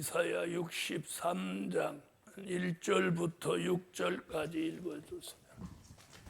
이사야 63장 1절부터 6절까지 읽어주세요.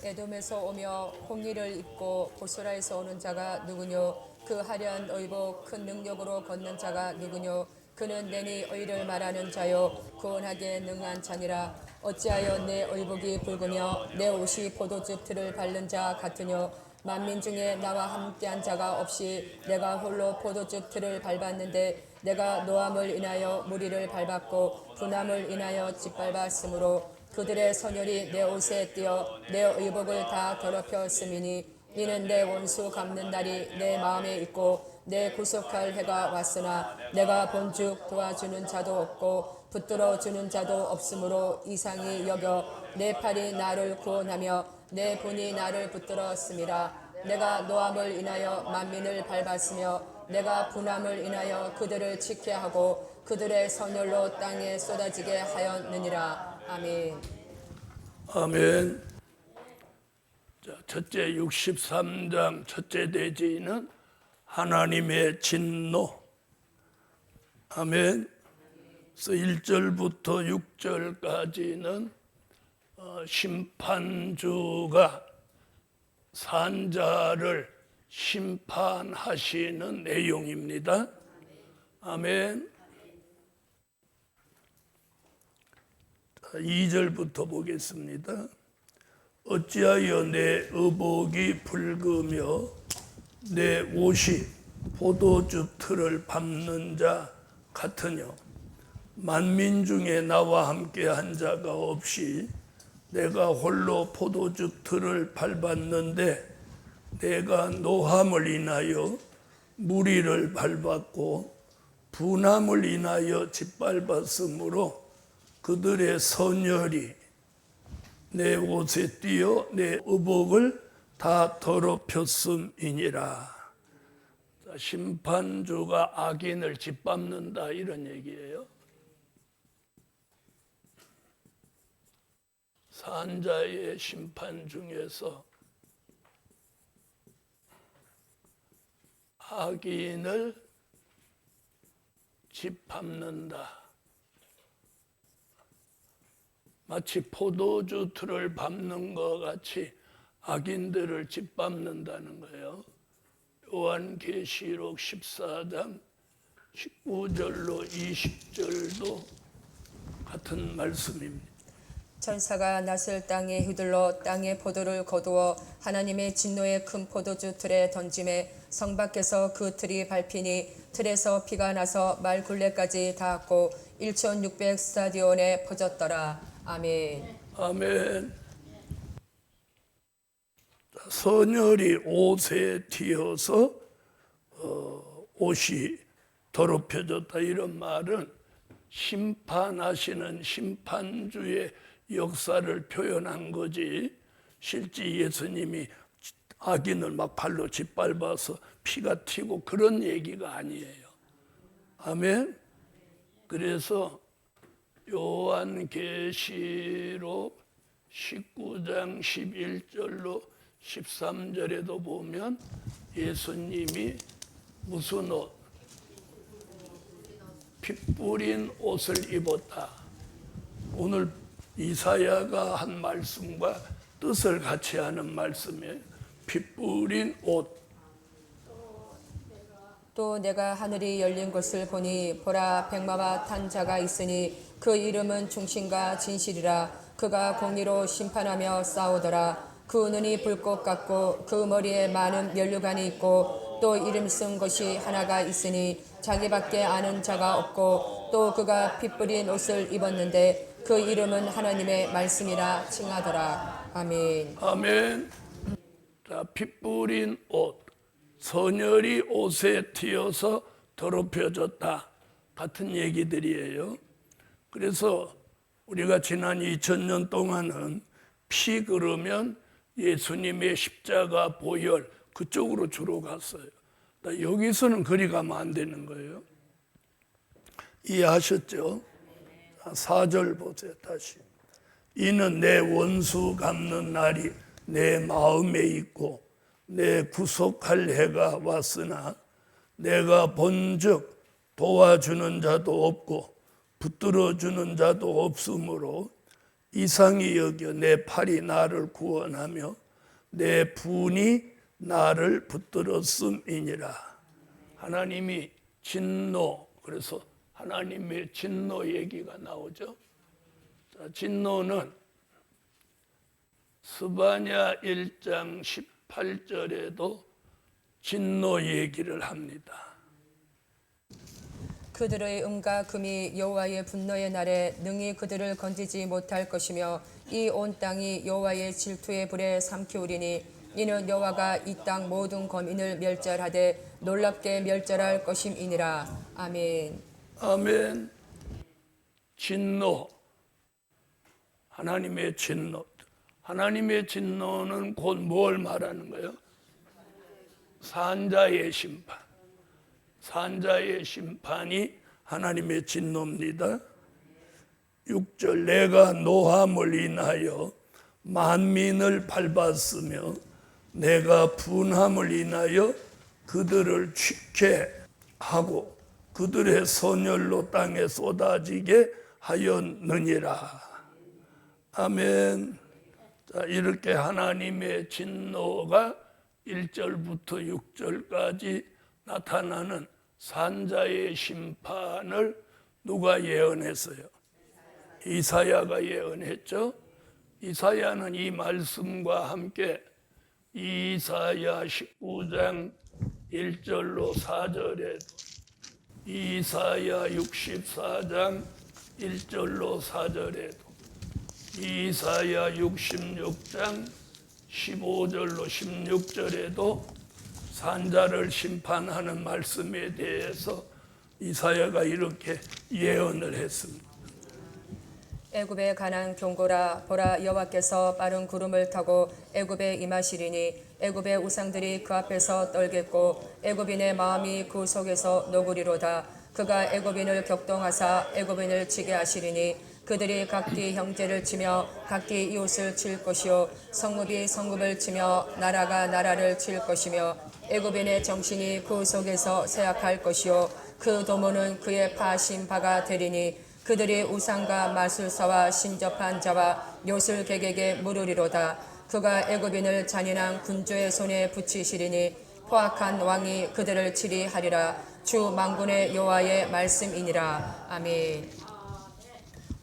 에돔에서 오며 홍리를 입고 보스라에서 오는 자가 누구뇨? 그 화려한 의복 큰 능력으로 걷는 자가 누구뇨? 그는 내니 의를 말하는 자요 구원하게 능한 자니라. 어찌하여 내 의복이 붉으며 내 옷이 포도즙 틀을 밟는 자 같으뇨? 만민 중에 나와 함께한 자가 없이 내가 홀로 포도즙 틀을 밟았는데 내가 노함을 인하여 무리를 밟았고 분함을 인하여 짓밟았으므로 그들의 선열이 내 옷에 띄어 내 의복을 다 더럽혔음이니 이는 내 원수 갚는 날이 내 마음에 있고 내 구속할 해가 왔으나 내가 본즉 도와주는 자도 없고 붙들어 주는 자도 없으므로 이상히 여겨 내 팔이 나를 구원하며 내 분이 나를 붙들었음이라. 내가 노함을 인하여 만민을 밟았으며 내가 분함을 인하여 그들을 지게 하고 그들의 선열로 땅에 쏟아지게 하였느니라. 아멘. 아멘. 자, 첫째 63장 첫째 대지는 하나님의 진노. 아멘. 그래서 1절부터 6절까지는 심판주가 산자를 심판하시는 내용입니다. 아멘. 2절부터 보겠습니다. 어찌하여 내 의복이 붉으며 내 옷이 포도즙 틀을 밟는 자 같으뇨? 만민 중에 나와 함께 한 자가 없이 내가 홀로 포도즙 틀을 밟았는데 내가 노함을 인하여 무리를 밟았고 분함을 인하여 짓밟았으므로 그들의 선열이 내 옷에 띄어 내 의복을 다 더럽혔음이니라. 심판주가 악인을 짓밟는다 이런 얘기예요. 산자의 심판 중에서 악인을 짓밟는다. 마치 포도주 틀을 밟는 것 같이 악인들을 짓밟는다는 거예요. 요한계시록 14장 19절로 20절도 같은 말씀입니다. 천사가 낫을 땅에 휘둘러 땅의 포도를 거두어 하나님의 진노의 큰 포도주 틀에 던짐에 성 밖에서 그 틀이 밟히니 틀에서 피가 나서 말 굴레까지 닿았고 1600 스타디온에 퍼졌더라. 아멘. 아멘. 선열이 옷에 튀어서 옷이 더럽혀졌다 이런 말은 심판하시는 심판주의 역사를 표현한 거지 실제 예수님이 악인을 막 발로 짓밟아서 피가 튀고 그런 얘기가 아니에요. 아멘. 그래서 요한계시록 19장 11절로 13절에도 보면 예수님이 무슨 옷? 피 뿌린 옷을 입었다. 오늘 이사야가 한 말씀과 뜻을 같이 하는 말씀에 피 뿌린 옷. 또 내가 하늘이 열린 것을 보니 보라 백마와 탄 자가 있으니 그 이름은 중심과 진실이라. 그가 공의로 심판하며 싸우더라. 그 눈이 불꽃 같고 그 머리에 많은 면류관이 있고 또 이름 쓴 것이 하나가 있으니 자기밖에 아는 자가 없고 또 그가 피 뿌린 옷을 입었는데 그 이름은 하나님의 말씀이라 칭하더라. 아멘. 아멘. 자, 피 뿌린 옷. 선열이 옷에 튀어서 더럽혀졌다. 같은 얘기들이에요. 그래서 우리가 지난 2000년 동안은 피 그러면 예수님의 십자가 보혈 그쪽으로 주로 갔어요. 여기서는 그리 가면 안 되는 거예요. 이해하셨죠? 4절 보세요. 다시. 이는 내 원수 갚는 날이 내 마음에 있고 내 구속할 해가 왔으나 내가 본즉 도와주는 자도 없고 붙들어 주는 자도 없으므로 이상히 여겨 내 팔이 나를 구원하며 내 분이 나를 붙들었음이니라. 하나님이 진노, 그래서 하나님의 진노 얘기가 나오죠. 자, 진노는 스바냐 1장 18절에도 진노 얘기를 합니다. 그들의 은과 금이 여호와의 분노의 날에 능히 그들을 건지지 못할 것이며 이 온 땅이 여호와의 질투의 불에 삼키우리니 이는 여호와가 이 땅 모든 거민을 멸절하되 놀랍게 멸절할 것임이니라. 아멘. 아멘. 진노, 하나님의 진노. 하나님의 진노는 곧 뭘 말하는 거예요? 산자의 심판. 산자의 심판이 하나님의 진노입니다. 6절 내가 노함을 인하여 만민을 밟았으며 내가 분함을 인하여 그들을 취케하고 그들의 선열로 땅에 쏟아지게 하였느니라. 아멘. 자, 이렇게 하나님의 진노가 1절부터 6절까지 나타나는 산자의 심판을 누가 예언했어요? 이사야가 예언했죠. 이사야는 이 말씀과 함께 이사야 19장 1절로 4절에도 이사야 64장 1절로 4절에도 이사야 66장 15절로 16절에도 산자를 심판하는 말씀에 대해서 이사야가 이렇게 예언을 했습니다. 애굽에 관한 경고라. 보라, 여호와께서 빠른 구름을 타고 애굽에 임하시리니 애굽의 우상들이 그 앞에서 떨겠고 애굽인의 마음이 그 속에서 녹으리로다. 그가 애굽인을 격동하사 애굽인을 치게 하시리니 그들이 각기 형제를 치며 각기 이웃을 칠 것이요 성읍이 성읍을 치며 나라가 나라를 칠 것이며 애굽인의 정신이 그 속에서 쇠약할 것이요 그 도모는 그의 파신 바가 되리니 그들이 우상과 마술사와 신접한 자와 요술객에게 물으리로다. 그가 애굽인을 잔인한 군주의 손에 붙이시리니 포악한 왕이 그들을 치리하리라. 주 만군의 여호와의 말씀이니라. 아멘.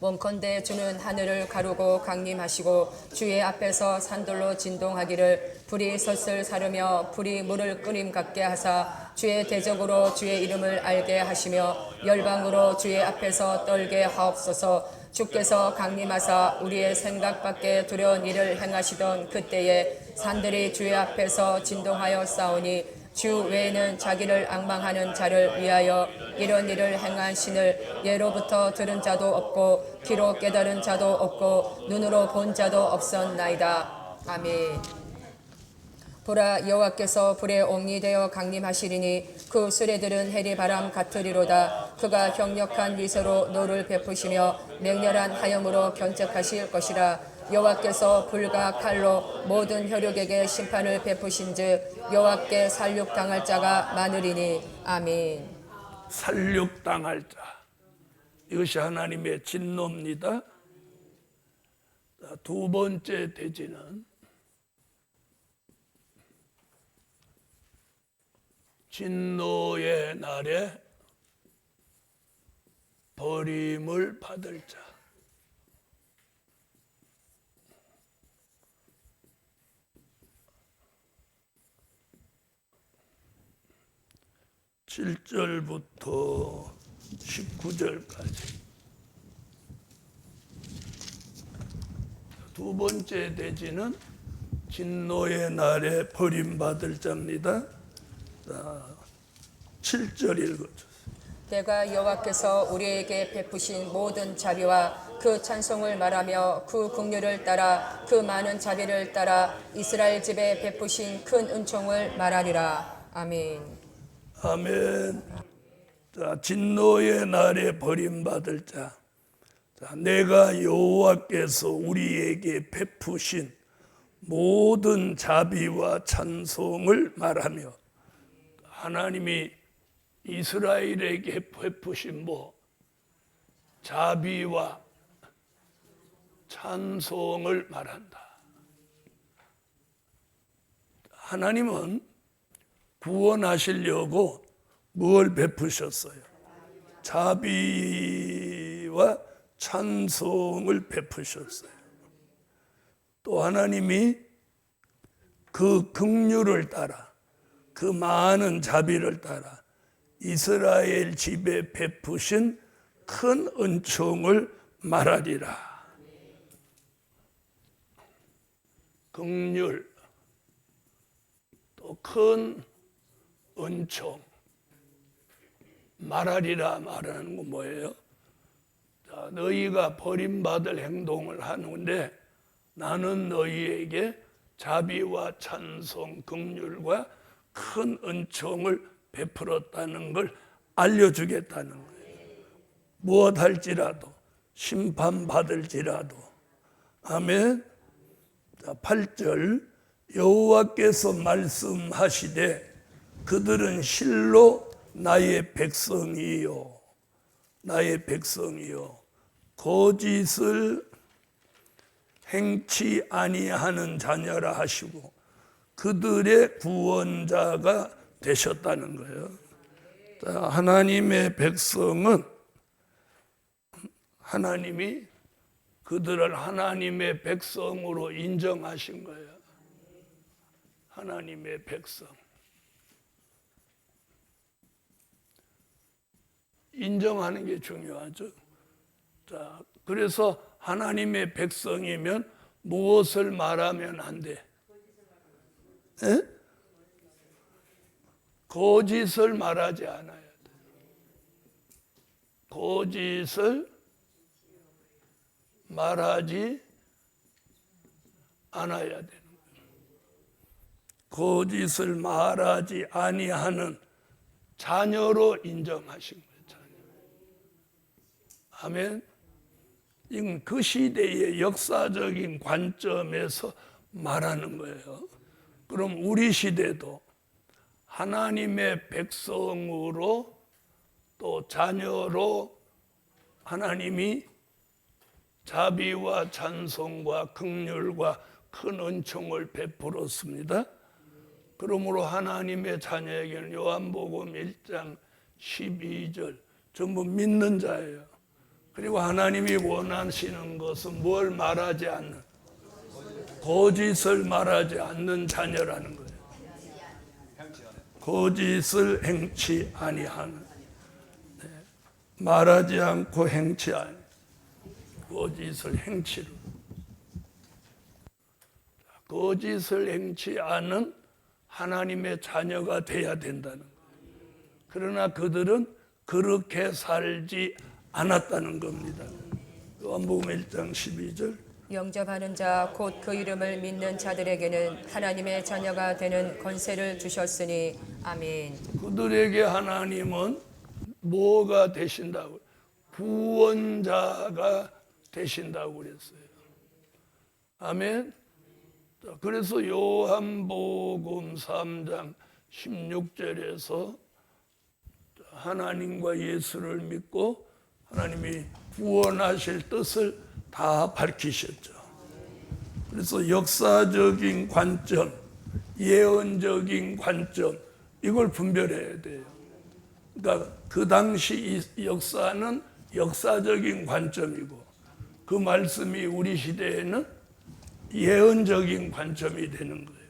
원컨대 주는 하늘을 가르고 강림하시고 주의 앞에서 산돌로 진동하기를 불이 섯을 사르며 불이 물을 끓임 같게 하사 주의 대적으로 주의 이름을 알게 하시며 열방으로 주의 앞에서 떨게 하옵소서. 주께서 강림하사 우리의 생각밖에 두려운 일을 행하시던 그때에 산들이 주의 앞에서 진동하여 싸우니 주 외에는 자기를 앙망하는 자를 위하여 이런 일을 행한 신을 예로부터 들은 자도 없고 귀로 깨달은 자도 없고 눈으로 본 자도 없었나이다. 아멘. 보라, 여호와께서 불의 옥이 되어 강림하시리니 그 수레들은 해리바람 같으리로다. 그가 격력한 미소로 노를 베푸시며 맹렬한 하염으로 견책하실 것이라. 여호와께서 불과 칼로 모든 혈육에게 심판을 베푸신즉 여호와께 살육당할 자가 많으리니. 아멘. 살육당할 자, 이것이 하나님의 진노입니다. 두 번째 대지는 진노의 날에 버림을 받을 자. (7절부터) 19절까지 두 번째 대지는 진노의 날에 버림받을 자입니다. 7절 읽어주세요. 내가 여호와께서 우리에게 베푸신 모든 자비와 그 찬송을 말하며 그 긍휼을 따라 그 많은 자비를 따라 이스라엘 집에 베푸신 큰 은총을 말하리라. 아멘. 아멘. 자, 진노의 날에 버림받을 자. 자, 내가 여호와께서 우리에게 베푸신 모든 자비와 찬송을 말하며, 하나님이 이스라엘에게 베푸신 자비와 찬송을 말한다. 하나님은 구원하시려고 무엇을 베푸셨어요? 자비와 찬송을 베푸셨어요. 또 하나님이 그 긍휼을 따라, 그 많은 자비를 따라 이스라엘 집에 베푸신 큰 은총을 말하리라. 긍휼, 또 큰 은총 말하리라. 말하는 건 뭐예요? 자, 너희가 버림받을 행동을 하는데 나는 너희에게 자비와 찬송, 긍휼과 큰 은총을 베풀었다는 걸 알려주겠다는 거예요. 무엇 할지라도, 심판받을지라도. 아멘. 자, 8절, 여호와께서 말씀하시되 그들은 실로 나의 백성이요, 나의 백성이요, 거짓을 행치 아니하는 자녀라 하시고 그들의 구원자가 되셨다는 거예요. 자, 하나님의 백성은 하나님이 그들을 하나님의 백성으로 인정하신 거예요. 하나님의 백성. 인정하는 게 중요하죠. 자, 그래서 하나님의 백성이면 무엇을 말하면 안 돼? 에? 거짓을 말하지 않아야 돼. 거짓을 말하지 않아야 되는 거예요. 거짓을 말하지 아니하는 자녀로 인정하신 거예요. 자녀. 아멘. 이건 그 시대의 역사적인 관점에서 말하는 거예요. 그럼 우리 시대도 하나님의 백성으로 또 자녀로 하나님이 자비와 찬송과 긍휼과 큰 은총을 베풀었습니다. 그러므로 하나님의 자녀에게는 요한복음 1장 12절 전부 믿는 자예요. 그리고 하나님이 원하시는 것은 뭘 말하지 않는, 거짓을 말하지 않는 자녀라는 거예요. 거짓을 행치 아니하는, 말하지 않고 행치 아니, 거짓을 행치로. 거짓을 행치 않은 하나님의 자녀가 돼야 된다는 거예요. 그러나 그들은 그렇게 살지 않았다는 겁니다. 요한복음 1장 12절. 영접하는 자 곧 그 이름을 믿는 자들에게는 하나님의 자녀가 되는 권세를 주셨으니 아멘. 그들에게 하나님은 뭐가 되신다고? 구원자가 되신다고 그랬어요. 아멘. 그래서 요한복음 3장 16절에서 하나님과 예수를 믿고 하나님이 구원하실 뜻을 다 밝히셨죠. 그래서 역사적인 관점, 예언적인 관점, 이걸 분별해야 돼요. 그러니까 그 당시 이 역사는 역사적인 관점이고 그 말씀이 우리 시대에는 예언적인 관점이 되는 거예요.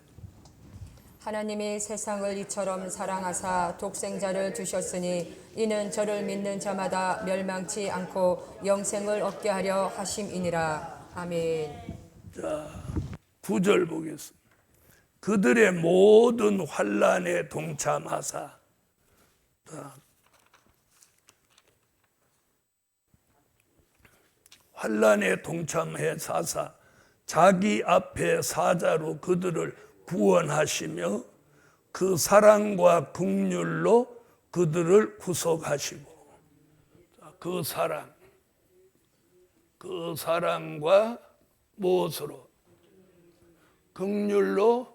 하나님이 세상을 이처럼 사랑하사 독생자를 주셨으니 이는 저를 믿는 자마다 멸망치 않고 영생을 얻게 하려 하심이니라. 아멘. 자, 9절 보겠습니다. 그들의 모든 환난에 동참하사. 자, 환난에 동참해 사사 자기 앞에 사자로 그들을 구원하시며 그 사랑과 긍휼로 그들을 구속하시고. 그 사랑과 무엇으로? 긍휼로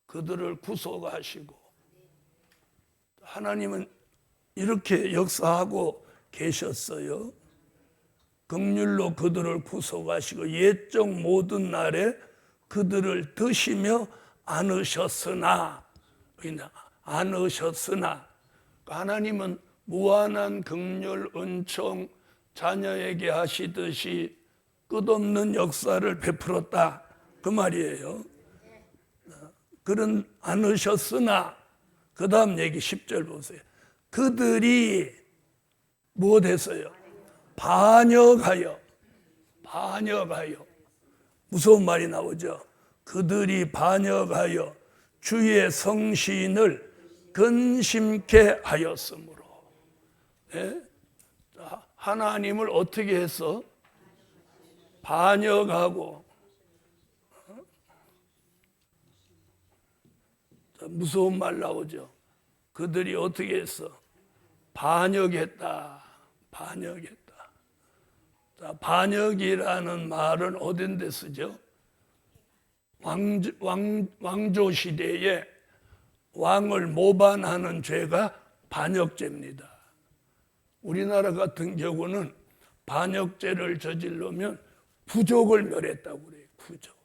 그들을 구속하시고. 하나님은 이렇게 역사하고 계셨어요. 긍휼로 그들을 구속하시고 옛적 모든 날에 그들을 드시며 안으셨으나 하나님은 무한한 긍휼 은총 자녀에게 하시듯이 끝없는 역사를 베풀었다 그 말이에요. 그런 안으셨으나 그 다음 얘기 10절 보세요. 그들이 무엇했어요? 반역하여 무서운 말이 나오죠. 그들이 반역하여 주의 성신을 근심케 하였으므로. 네? 하나님을 어떻게 했어? 반역하고. 무서운 말 나오죠. 그들이 어떻게 했어? 반역했다. 자, 반역이라는 말은 어딘데 쓰죠? 왕조 시대에 왕을 모반하는 죄가 반역죄입니다. 우리나라 같은 경우는 반역죄를 저지르면 부족을 멸했다고 그래요. 부족.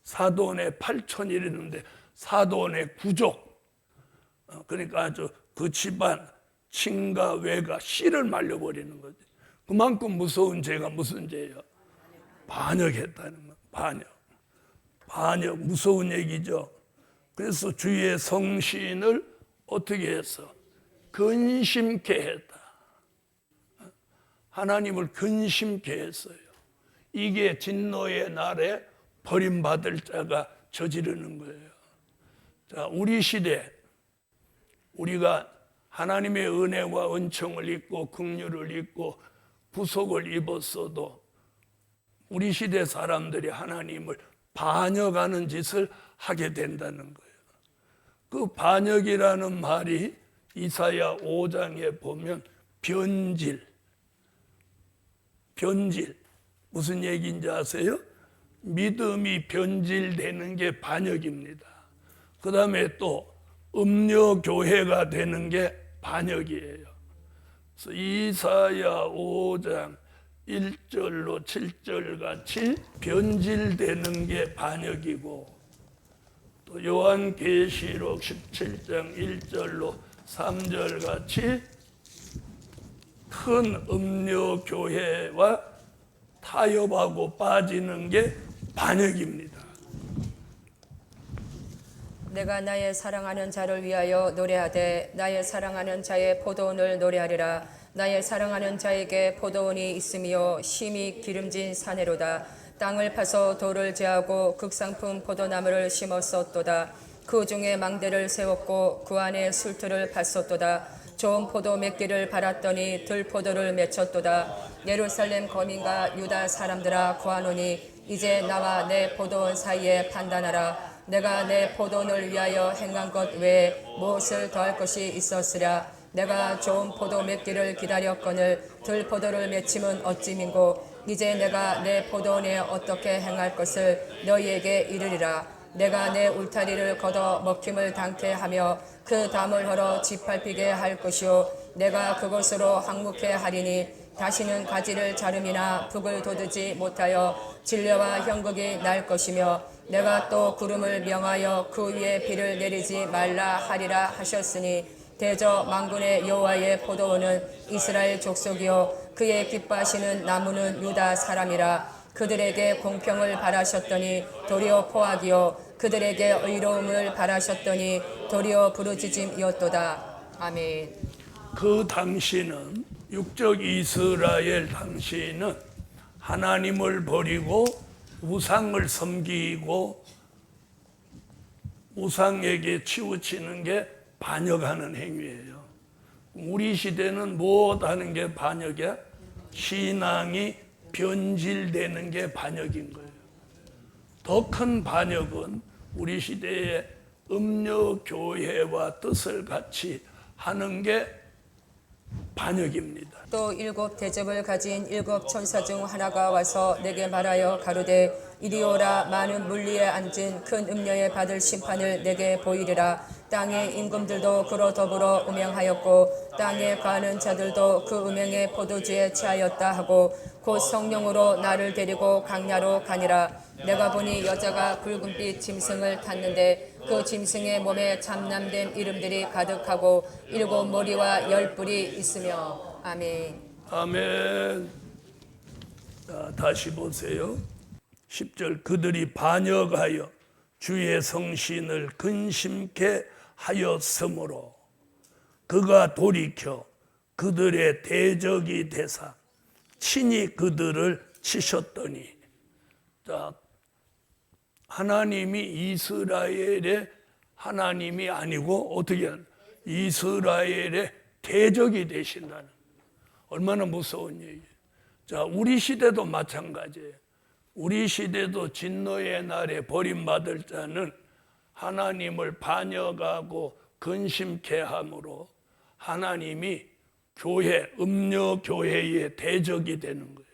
사돈의 8천이랬는데 사돈의 부족. 그러니까 아주 그 집안 친가 외가 씨를 말려버리는 거죠. 그만큼 무서운 죄가 무슨 죄예요? 반역했다는 거. 반역 무서운 얘기죠. 그래서 주의 성신을 어떻게 했어? 근심케 했다. 하나님을 근심케 했어요. 이게 진노의 날에 버림받을 자가 저지르는 거예요. 자, 우리 시대 우리가 하나님의 은혜와 은총을 입고 긍휼을 입고 구속을 입었어도 우리 시대 사람들이 하나님을 반역하는 짓을 하게 된다는 거예요. 그 반역이라는 말이 이사야 5장에 보면 변질 무슨 얘기인지 아세요? 믿음이 변질되는 게 반역입니다. 그 다음에 또 음료교회가 되는 게 반역이에요. 그래서 이사야 5장 1절로 7절 같이 변질되는 게 반역이고, 또 요한계시록 17장 1절로 3절 같이 큰 음료교회와 타협하고 빠지는 게 반역입니다. 내가 나의 사랑하는 자를 위하여 노래하되 나의 사랑하는 자의 포도원을 노래하리라. 나의 사랑하는 자에게 포도원이 있으며 심히 기름진 사내로다. 땅을 파서 돌을 제하고 극상품 포도나무를 심었었도다. 그 중에 망대를 세웠고 그 안에 술틀을 팠었도다. 좋은 포도 맺기를 바랐더니 들포도를 맺혔도다. 예루살렘 거민과 유다 사람들아 구하노니 이제 나와 내 포도원 사이에 판단하라. 내가 내 포도원을 위하여 행한 것 외에 무엇을 더할 것이 있었으랴. 내가 좋은 포도 맺기를 기다렸거늘 들포도를 맺힘은 어찌민고. 이제 내가 내 포도원에 어떻게 행할 것을 너희에게 이르리라. 내가 내 울타리를 걷어 먹힘을 당케 하며 그 담을 헐어 짓밟히게 할 것이요 내가 그것으로 항목해 하리니 다시는 가지를 자름이나 북을 돋우지 못하여 진려와 형극이 날 것이며 내가 또 구름을 명하여 그 위에 비를 내리지 말라 하리라 하셨으니 대저 만군의 여호와의 포도원은 이스라엘 족속이요 그의 기뻐하시는 나무는 유다 사람이라. 그들에게 공평을 바라셨더니 도리어 포악이요 그들에게 의로움을 바라셨더니 도리어 부르짖음이었도다. 아멘. 그 당시는 육적 이스라엘 당시는 하나님을 버리고 우상을 섬기고 우상에게 치우치는 게 반역하는 행위예요. 우리 시대는 무엇하는 게 반역이야? 신앙이 변질되는 게 반역인 거예요. 더 큰 반역은 우리 시대의 음료교회와 뜻을 같이 하는 게 반역입니다. 또 7 대접을 가진 7 천사 중 하나가 와서 내게 말하여 가로되 이리 오라. 많은 물리에 앉은 큰 음녀에 받을 심판을 내게 보이리라. 땅의 임금들도 그로 더불어 음행하였고 땅에 가는 자들도 그 음행의 포도주에 취하였다 하고 곧 성령으로 나를 데리고 강야로 가니라. 내가 보니 여자가 붉은빛 짐승을 탔는데 그 짐승의 몸에 참남된 이름들이 가득하고 7 머리와 10 뿔이 있으며. 아멘. 아멘. 자, 다시 보세요. 10절 그들이 반역하여 주의 성신을 근심케 하였으므로 그가 돌이켜 그들의 대적이 되사 친히 그들을 치셨더니. 자, 하나님이 이스라엘의 하나님이 아니고 어떻게 하는 이스라엘의 대적이 되신다는, 얼마나 무서운 얘기예요. 자, 우리 시대도 마찬가지예요. 우리 시대도 진노의 날에 버림받을 자는 하나님을 반역하고 근심케 함으로 하나님이 교회, 음녀 교회의 대적이 되는 거예요.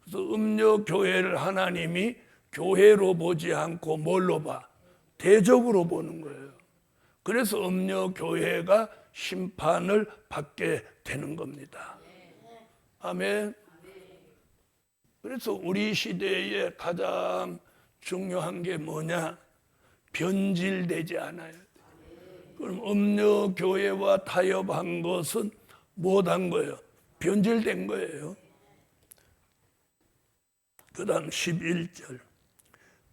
그래서 음녀 교회를 하나님이 교회로 보지 않고 뭘로 봐? 대적으로 보는 거예요. 그래서 음녀 교회가 심판을 받게 되는 겁니다. 아멘. 그래서 우리 시대에 가장 중요한 게 뭐냐? 변질되지 않아요. 그럼 음녀 교회와 타협한 것은 못한 거예요. 변질된 거예요. 그 다음 11절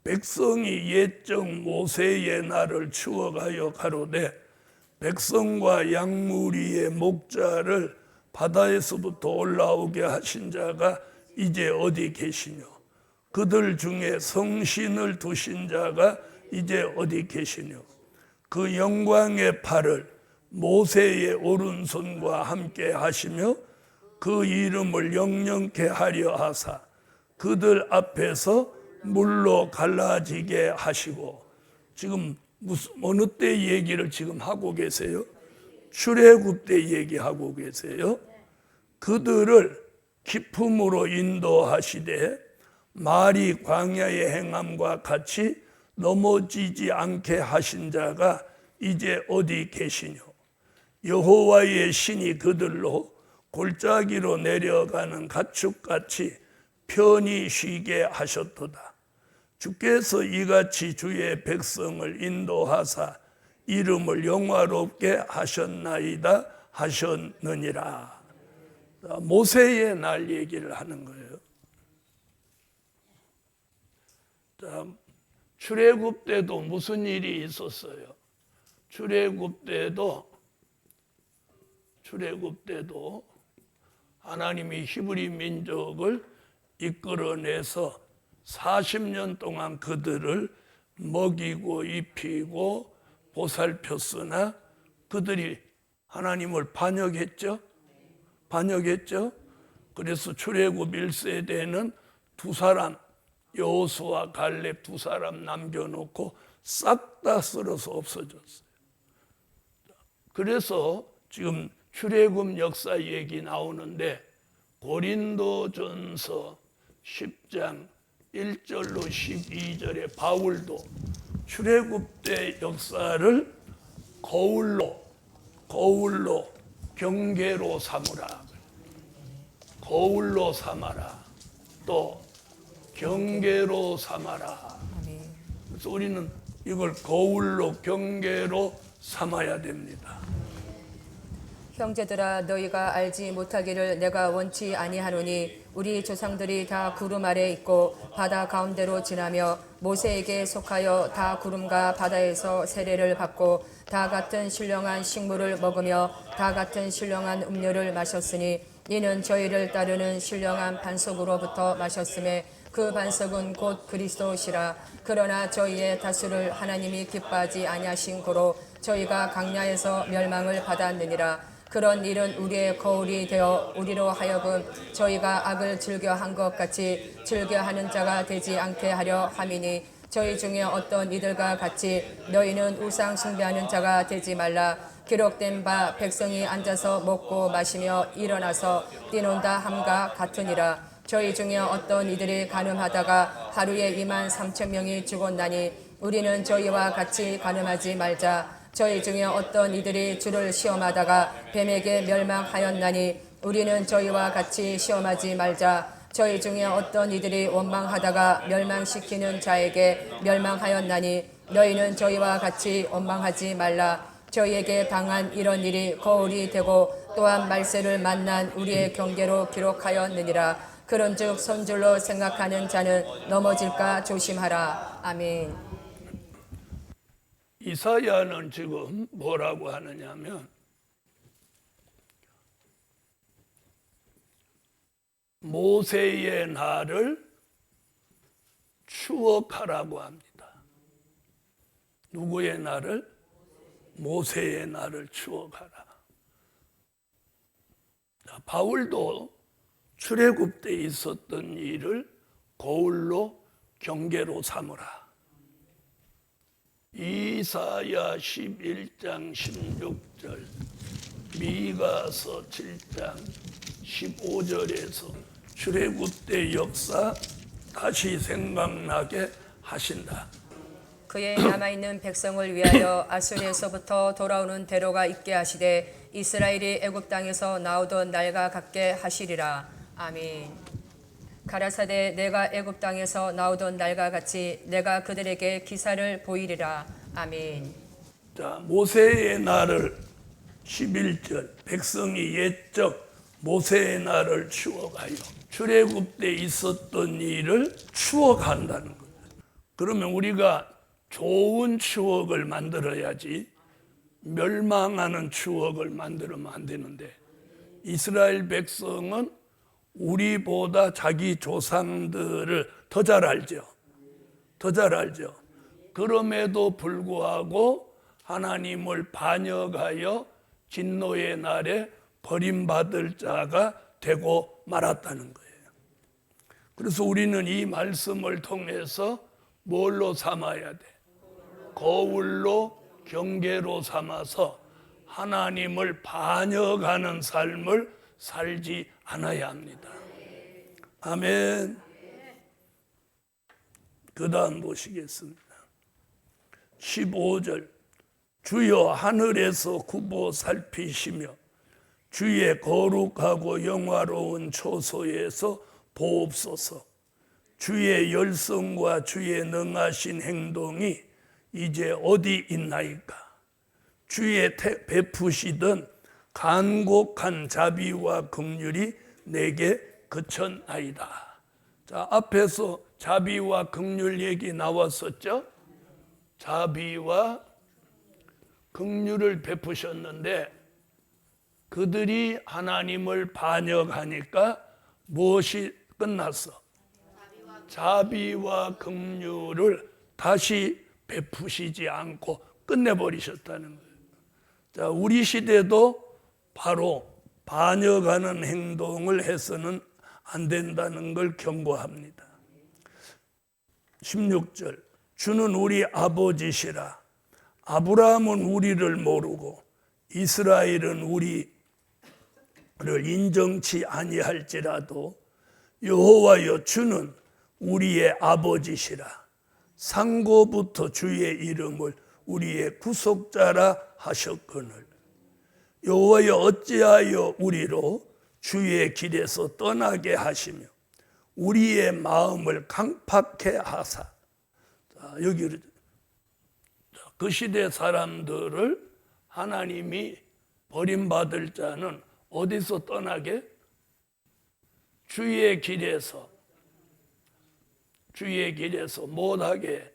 백성이 옛적 모세의 날을 추억하여 가로되 백성과 양무리의 목자를 바다에서부터 올라오게 하신 자가 이제 어디 계시뇨? 그들 중에 성신을 두신 자가 이제 어디 계시뇨? 그 영광의 팔을 모세의 오른손과 함께 하시며 그 이름을 영영케 하려 하사 그들 앞에서 물로 갈라지게 하시고. 지금 어느 때 얘기를 지금 하고 계세요? 출애굽 때 얘기하고 계세요. 그들을 기품으로 인도하시되 말이 광야의 행함과 같이 넘어지지 않게 하신 자가 이제 어디 계시뇨? 여호와의 신이 그들로 골짜기로 내려가는 가축같이 편히 쉬게 하셨도다. 주께서 이같이 주의 백성을 인도하사 이름을 영화롭게 하셨나이다 하셨느니라. 모세의 날 얘기를 하는 거예요. 자, 출애굽 때도 무슨 일이 있었어요? 출애굽 때도 하나님이 히브리 민족을 이끌어내서 40년 동안 그들을 먹이고 입히고 보살폈으나 그들이 하나님을 반역했죠. 그래서 출애굽 1세대는 2사람, 여호수아 갈렙 2사람 남겨놓고 싹 다 쓸어서 없어졌어요. 그래서 지금 출애굽 역사 얘기 나오는데 고린도전서 10장 1절로 12절에 바울도 출애굽 때 역사를 거울로 경계로 삼으라. 거울로 삼아라. 또 경계로 삼아라. 그래서 우리는 이걸 거울로 경계로 삼아야 됩니다. 형제들아 너희가 알지 못하기를 내가 원치 아니하노니 우리 조상들이 다 구름 아래 있고 바다 가운데로 지나며 모세에게 속하여 다 구름과 바다에서 세례를 받고 다 같은 신령한 식물을 먹으며 다 같은 신령한 음료를 마셨으니 이는 저희를 따르는 신령한 반석으로부터 마셨음에 그 반석은 곧 그리스도시라. 그러나 저희의 다수를 하나님이 기뻐하지 아니하신 고로 저희가 강야에서 멸망을 받았느니라. 그런 일은 우리의 거울이 되어 우리로 하여금 저희가 악을 즐겨한 것 같이 즐겨하는 자가 되지 않게 하려 함이니 저희 중에 어떤 이들과 같이 너희는 우상 숭배하는 자가 되지 말라. 기록된 바 백성이 앉아서 먹고 마시며 일어나서 뛰논다 함과 같으니라. 저희 중에 어떤 이들이 간음하다가 하루에 2만 3천 명이 죽었나니 우리는 저희와 같이 간음하지 말자. 저희 중에 어떤 이들이 주를 시험하다가 뱀에게 멸망하였나니 우리는 저희와 같이 시험하지 말자. 저희 중에 어떤 이들이 원망하다가 멸망시키는 자에게 멸망하였나니 너희는 저희와 같이 원망하지 말라. 저희에게 당한 이런 일이 거울이 되고 또한 말세를 만난 우리의 경계로 기록하였느니라. 그런즉 선줄로 생각하는 자는 넘어질까 조심하라. 아멘. 이사야는 지금 뭐라고 하느냐면 모세의 날을 추억하라고 합니다. 누구의 날을? 모세의 날을 추억하라. 바울도 출애굽 때 있었던 일을 거울로 경계로 삼으라. 이사야 11장 16절, 미가서 7장 15절에서 출애굽 때 역사 다시 생각나게 하신다. 그의 남아있는 백성을 위하여 아수르에서부터 돌아오는 대로가 있게 하시되 이스라엘이 애굽 땅에서 나오던 날과 같게 하시리라. 아멘. 가라사대 내가 애굽 땅에서 나오던 날과 같이 내가 그들에게 기사를 보이리라. 아멘. 자, 모세의 날을 11절 백성이 옛적 모세의 날을 추억하여 출애굽 때 있었던 일을 추억한다는 거예요. 그러면 우리가 좋은 추억을 만들어야지 멸망하는 추억을 만들면 안 되는데 이스라엘 백성은 우리보다 자기 조상들을 더 잘 알죠. 더 잘 알죠. 그럼에도 불구하고 하나님을 반역하여 진노의 날에 버림받을 자가 되고 말았다는 거예요. 그래서 우리는 이 말씀을 통해서 뭘로 삼아야 돼? 거울로 경계로 삼아서 하나님을 반역하는 삶을 살지 않아야 합니다. 아멘. 그 다음 보시겠습니다. 15절 주여 하늘에서 굽어 살피시며 주의 거룩하고 영화로운 초소에서 보옵소서. 주의 열성과 주의 능하신 행동이 이제 어디 있나이까? 주의 베푸시던 간곡한 자비와 긍휼이 내게 그쳤나이다. 자, 앞에서 자비와 긍휼 얘기 나왔었죠? 자비와 긍휼을 베푸셨는데 그들이 하나님을 반역하니까 무엇이 끝났어? 자비와 긍휼을 다시 베푸시지 않고 끝내버리셨다는 거예요. 자, 우리 시대도 바로 반역하는 행동을 해서는 안 된다는 걸 경고합니다. 16절 주는 우리 아버지시라. 아브라함은 우리를 모르고 이스라엘은 우리를 인정치 아니할지라도 여호와여 주는 우리의 아버지시라. 상고부터 주의 이름을 우리의 구속자라 하셨거늘 여호와여 어찌하여 우리로 주의 길에서 떠나게 하시며 우리의 마음을 강팍해 하사. 자, 여기 그 시대 사람들을 하나님이 버림받을 자는 어디서 떠나게? 주의 길에서 못하게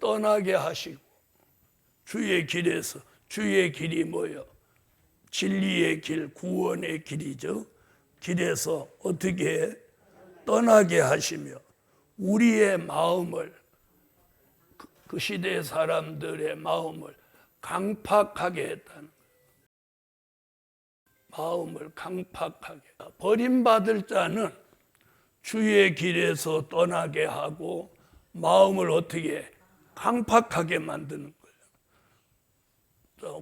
떠나게 하시고 주의 길에서 주의 길이 뭐예요? 진리의 길, 구원의 길이죠. 길에서 어떻게 떠나게 하시며 우리의 마음을 그 시대 사람들의 마음을 강팍하게 했다는 거예요. 마음을 강팍하게. 버림받을 자는 주의 길에서 떠나게 하고 마음을 어떻게 강팍하게 만드는 거예요.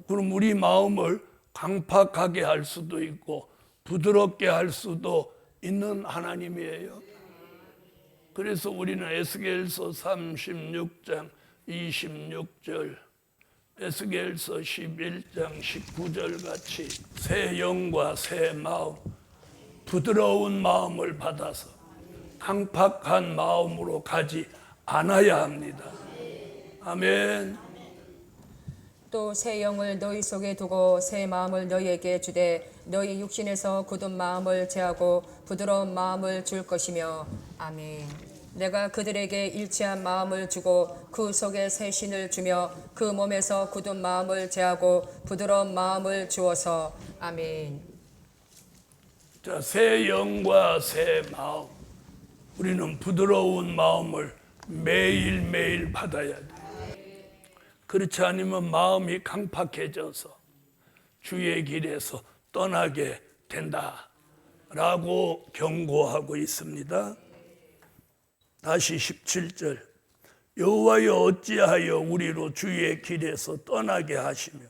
그럼 우리 마음을 강팍하게 할 수도 있고 부드럽게 할 수도 있는 하나님이에요. 그래서 우리는 에스겔서 36장 26절, 에스겔서 11장 19절 같이 새 영과 새 마음, 부드러운 마음을 받아서 강팍한 마음으로 가지 않아야 합니다. 아멘. 또 새 영을 너희 속에 두고 새 마음을 너희에게 주되 너희 육신에서 굳은 마음을 제하고 부드러운 마음을 줄 것이며 아멘. 내가 그들에게 일치한 마음을 주고 그 속에 새 신을 주며 그 몸에서 굳은 마음을 제하고 부드러운 마음을 주어서 아멘. 자, 새 영과 새 마음, 우리는 부드러운 마음을 매일매일 받아야 돼. 그렇지 않으면 마음이 강팍해져서 주의 길에서 떠나게 된다라고 경고하고 있습니다. 다시 17절, 여호와여 어찌하여 우리로 주의 길에서 떠나게 하시며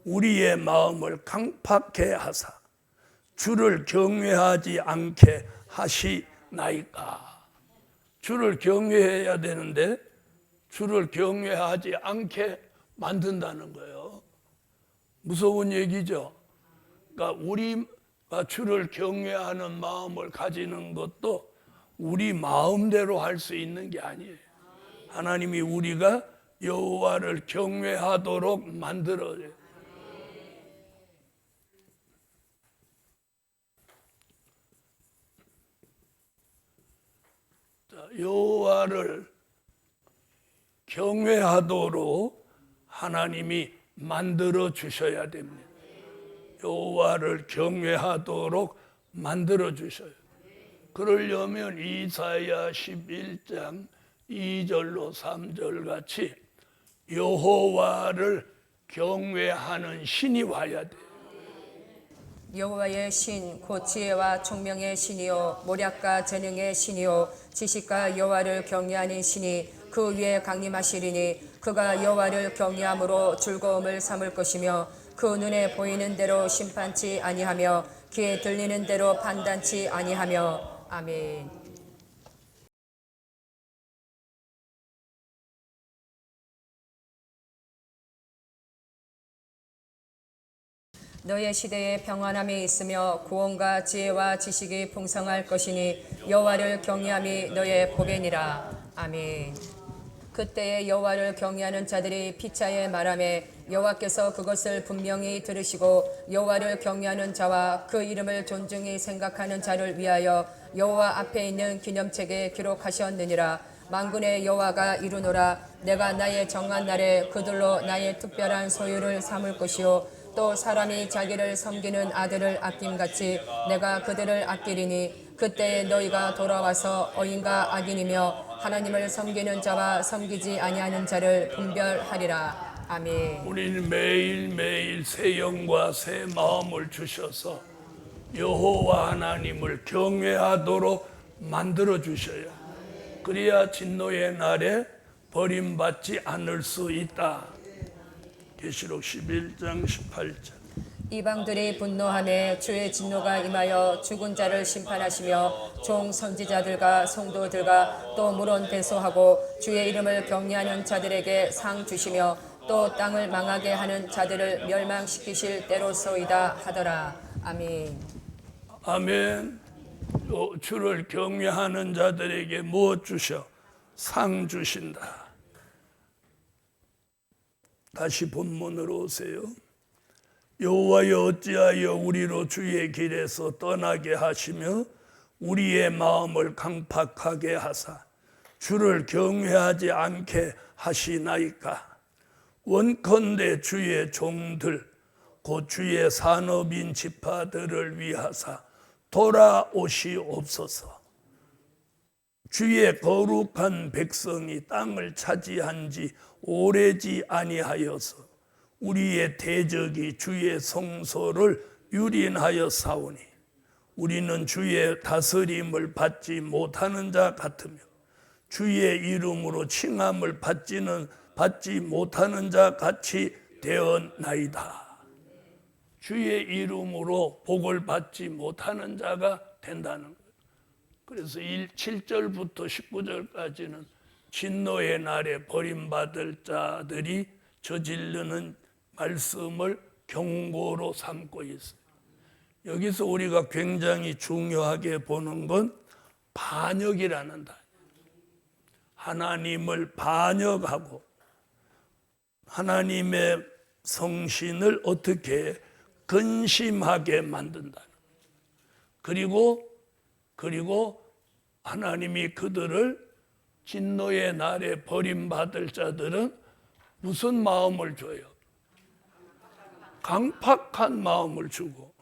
우리의 마음을 강팍해 하사 주를 경외하지 않게 하시나이까. 주를 경외해야 되는데 주를 경외하지 않게 만든다는 거예요. 무서운 얘기죠. 그러니까 우리가 주를 경외하는 마음을 가지는 것도 우리 마음대로 할 수 있는 게 아니에요. 하나님이 우리가 여호와를 경외하도록 만들어요. 여호와를 경외하도록 하나님이 만들어 주셔야 됩니다. 여호와를 경외하도록 만들어 주셔요. 그러려면 이사야 11장 2절로 3절 같이 여호와를 경외하는 신이 와야 돼요. 여호와의 신 곧 지혜와 총명의 신이요 모략과 재능의 신이요 지식과 여호와를 경외하는 신이 그 위에 강림하시리니 그가 여호와를 경외함으로 즐거움을 삼을 것이며 그 눈에 보이는 대로 심판치 아니하며 귀에 들리는 대로 판단치 아니하며 아멘. 너의 시대에 평안함이 있으며 구원과 지혜와 지식이 풍성할 것이니 여호와를 경외함이 너의 복이니라. 아멘. 그때에 여호와를 경외하는 자들이 피차에 말하매 여호와께서 그것을 분명히 들으시고 여호와를 경외하는 자와 그 이름을 존중히 생각하는 자를 위하여 여호와 앞에 있는 기념책에 기록하셨느니라. 만군의 여호와가 이루노라. 내가 나의 정한 날에 그들로 나의 특별한 소유를 삼을 것이요 또 사람이 자기를 섬기는 아들을 아낌같이 내가 그들을 아끼리니 그때에 너희가 돌아와서 어인과 악인이며 하나님을 섬기는 자와 섬기지 아니하는 자를 분별하리라. 아멘. 우리는 매일매일 새 영과 새 마음을 주셔서 여호와 하나님을 경외하도록 만들어 주셔야, 그래야 진노의 날에 버림받지 않을 수 있다. 계시록 11장 18절. 이방들이 분노하며 주의 진노가 임하여 죽은 자를 심판하시며 종 선지자들과 성도들과 또 물론 대소하고 주의 이름을 경외하는 자들에게 상 주시며 또 땅을 망하게 하는 자들을 멸망시키실 때로소이다 하더라. 아멘. 아멘. 주를 경외하는 자들에게 무엇 주셔? 상 주신다. 다시 본문으로 오세요. 여호와여 어찌하여 우리로 주의 길에서 떠나게 하시며 우리의 마음을 강팍하게 하사 주를 경외하지 않게 하시나이까. 원컨대 주의 종들 곧 주의 산업인 지파들을 위하사 돌아오시옵소서. 주의 거룩한 백성이 땅을 차지한 지 오래지 아니하여서 우리의 대적이 주의 성소를 유린하여 싸우니 우리는 주의 다스림을 받지 못하는 자 같으며 주의 이름으로 칭함을 받지 못하는 자 같이 되었나이다. 주의 이름으로 복을 받지 못하는 자가 된다는 거예요. 그래서 7절부터 19절까지는 진노의 날에 버림받을 자들이 저지르는 말씀을 경고로 삼고 있어요. 여기서 우리가 굉장히 중요하게 보는 건 반역이라는 단어. 하나님을 반역하고 하나님의 성신을 어떻게 근심하게 만든다. 그리고 하나님이 그들을 진노의 날에 버림받을 자들은 무슨 마음을 줘요? 강팍한 마음을 주고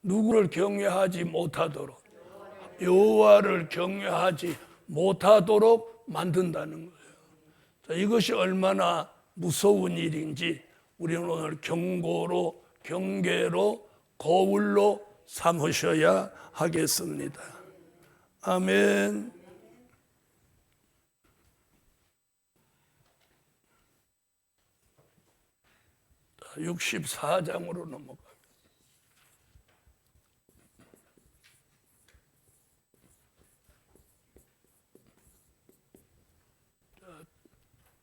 누구를 경외하지 못하도록, 여호와를 경외하지 못하도록 만든다는 거예요. 자, 이것이 얼마나 무서운 일인지 우리는 오늘 경고로, 경계로, 거울로 삼으셔야 하겠습니다. 아멘. 64장으로 넘어가겠습니다.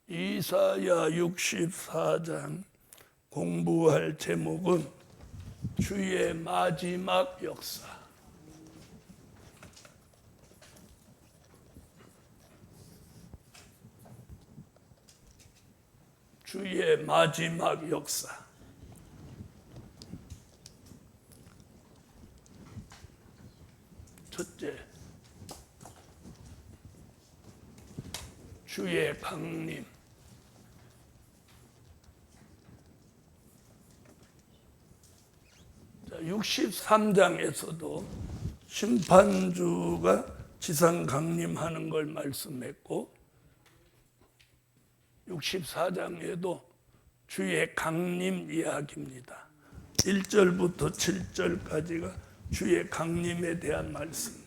이사야 64장 공부할 제목은 주의 마지막 역사. 주의 마지막 역사. 첫째, 주의 강림. 63장에서도 심판주가 지상 강림하는 걸 말씀했고 64장에도 주의 강림 이야기입니다. 1절부터 7절까지가 주의 강림에 대한 말씀.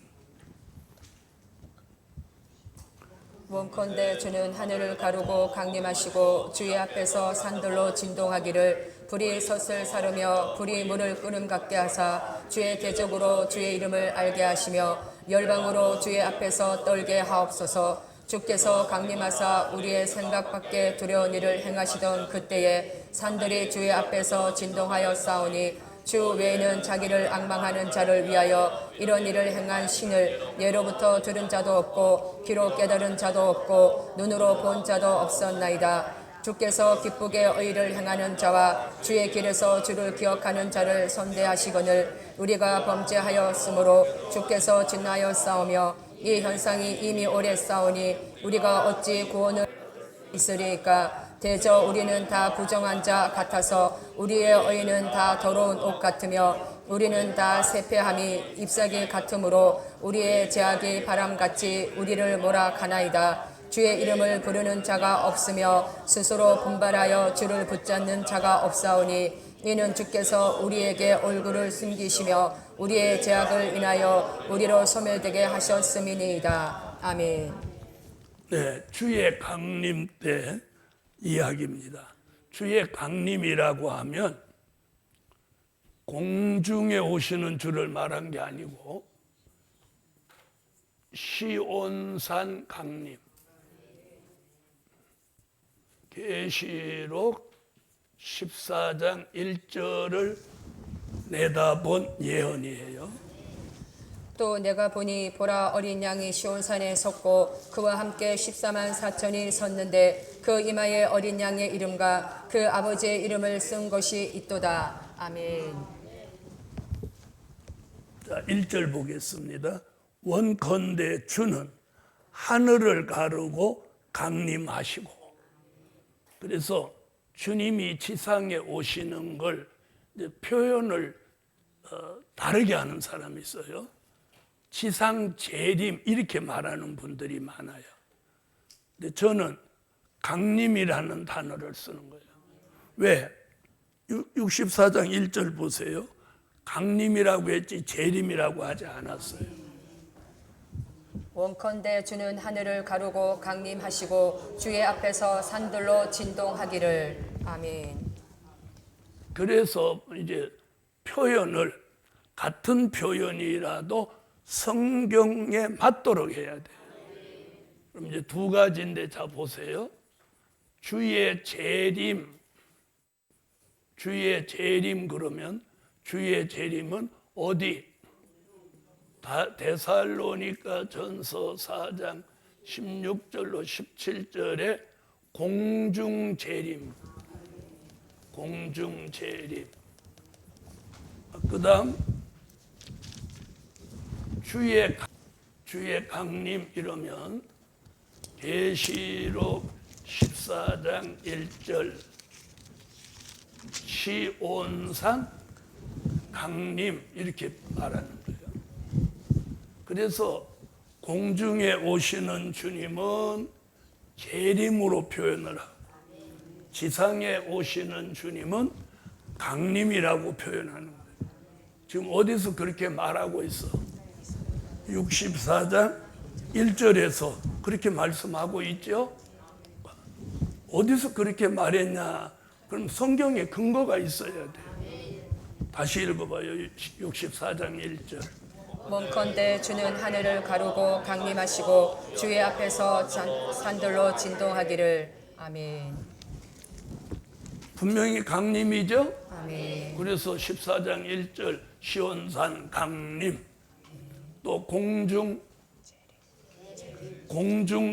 원컨대 주는 하늘을 가르고 강림하시고 주의 앞에서 산들로 진동하기를 불이 솥을 사르며 불이 물을 끓음 같게 하사 주의 대적으로 주의 이름을 알게 하시며 열방으로 주의 앞에서 떨게 하옵소서. 주께서 강림하사 우리의 생각 밖에 두려운 일을 행하시던 그때에 산들이 주의 앞에서 진동하여 싸우니 주 외에는 자기를 앙망하는 자를 위하여 이런 일을 행한 신을 예로부터 들은 자도 없고 귀로 깨달은 자도 없고 눈으로 본 자도 없었나이다. 주께서 기쁘게 의를 행하는 자와 주의 길에서 주를 기억하는 자를 선대하시거늘 우리가 범죄하였으므로 주께서 진하여 싸우며 이 현상이 이미 오래 싸우니 우리가 어찌 구원을 있으리까. 대저 우리는 다 부정한 자 같아서 우리의 의는 다 더러운 옷 같으며 우리는 다 세폐함이 잎사귀 같으므로 우리의 제약이 바람같이 우리를 몰아가나이다. 주의 이름을 부르는 자가 없으며 스스로 분발하여 주를 붙잡는 자가 없사오니 이는 주께서 우리에게 얼굴을 숨기시며 우리의 제약을 인하여 우리로 소멸되게 하셨음이니이다. 아멘. 네, 주의 강림 때 이야기입니다. 주의 강림이라고 하면 공중에 오시는 주를 말한 게 아니고 시온산 강림. 계시록 14장 1절을 내다본 예언이에요. 또 내가 보니 보라 어린 양이 시온산에 섰고 그와 함께 14만 4천이 섰는데 그 이마에 어린 양의 이름과 그 아버지의 이름을 쓴 것이 있도다. 아멘. 자, 1절 보겠습니다. 원컨대 주는 하늘을 가르고 강림하시고. 그래서 주님이 지상에 오시는 걸 이제 표현을 다르게 하는 사람이 있어요. 지상 재림 이렇게 말하는 분들이 많아요. 근데 저는 강림이라는 단어를 쓰는 거예요. 왜? 64장 1절 보세요. 강림이라고 했지 재림이라고 하지 않았어요. 원컨대 주는 하늘을 가르고 강림하시고 주의 앞에서 산들로 진동하기를. 아멘. 그래서 이제 표현을 같은 표현이라도 성경에 맞도록 해야 돼. 그럼 이제 두 가지인데 자 보세요. 주의 재림 그러면 주의 재림은 어디? 데살로니가 전서 4장 16절로 17절에 공중재림. 그 다음 주의 강림 이러면 계시록 14장 1절 시온산 강림 이렇게 말하는 거예요. 그래서 공중에 오시는 주님은 재림으로 표현을 하고 지상에 오시는 주님은 강림이라고 표현하는 거예요. 지금 어디서 그렇게 말하고 있어? 64장 1절에서 그렇게 말씀하고 있죠? 어디서 그렇게 말했냐? 그럼 성경에 근거가 있어야 돼. 다시 읽어봐요. 64장 1절. 원컨대 주는 하늘을 가르고 강림하시고 주의 앞에서 산들로 진동하기를. 아멘. 분명히 강림이죠? 아멘. 그래서 14장 1절 시온산 강림, 또 공중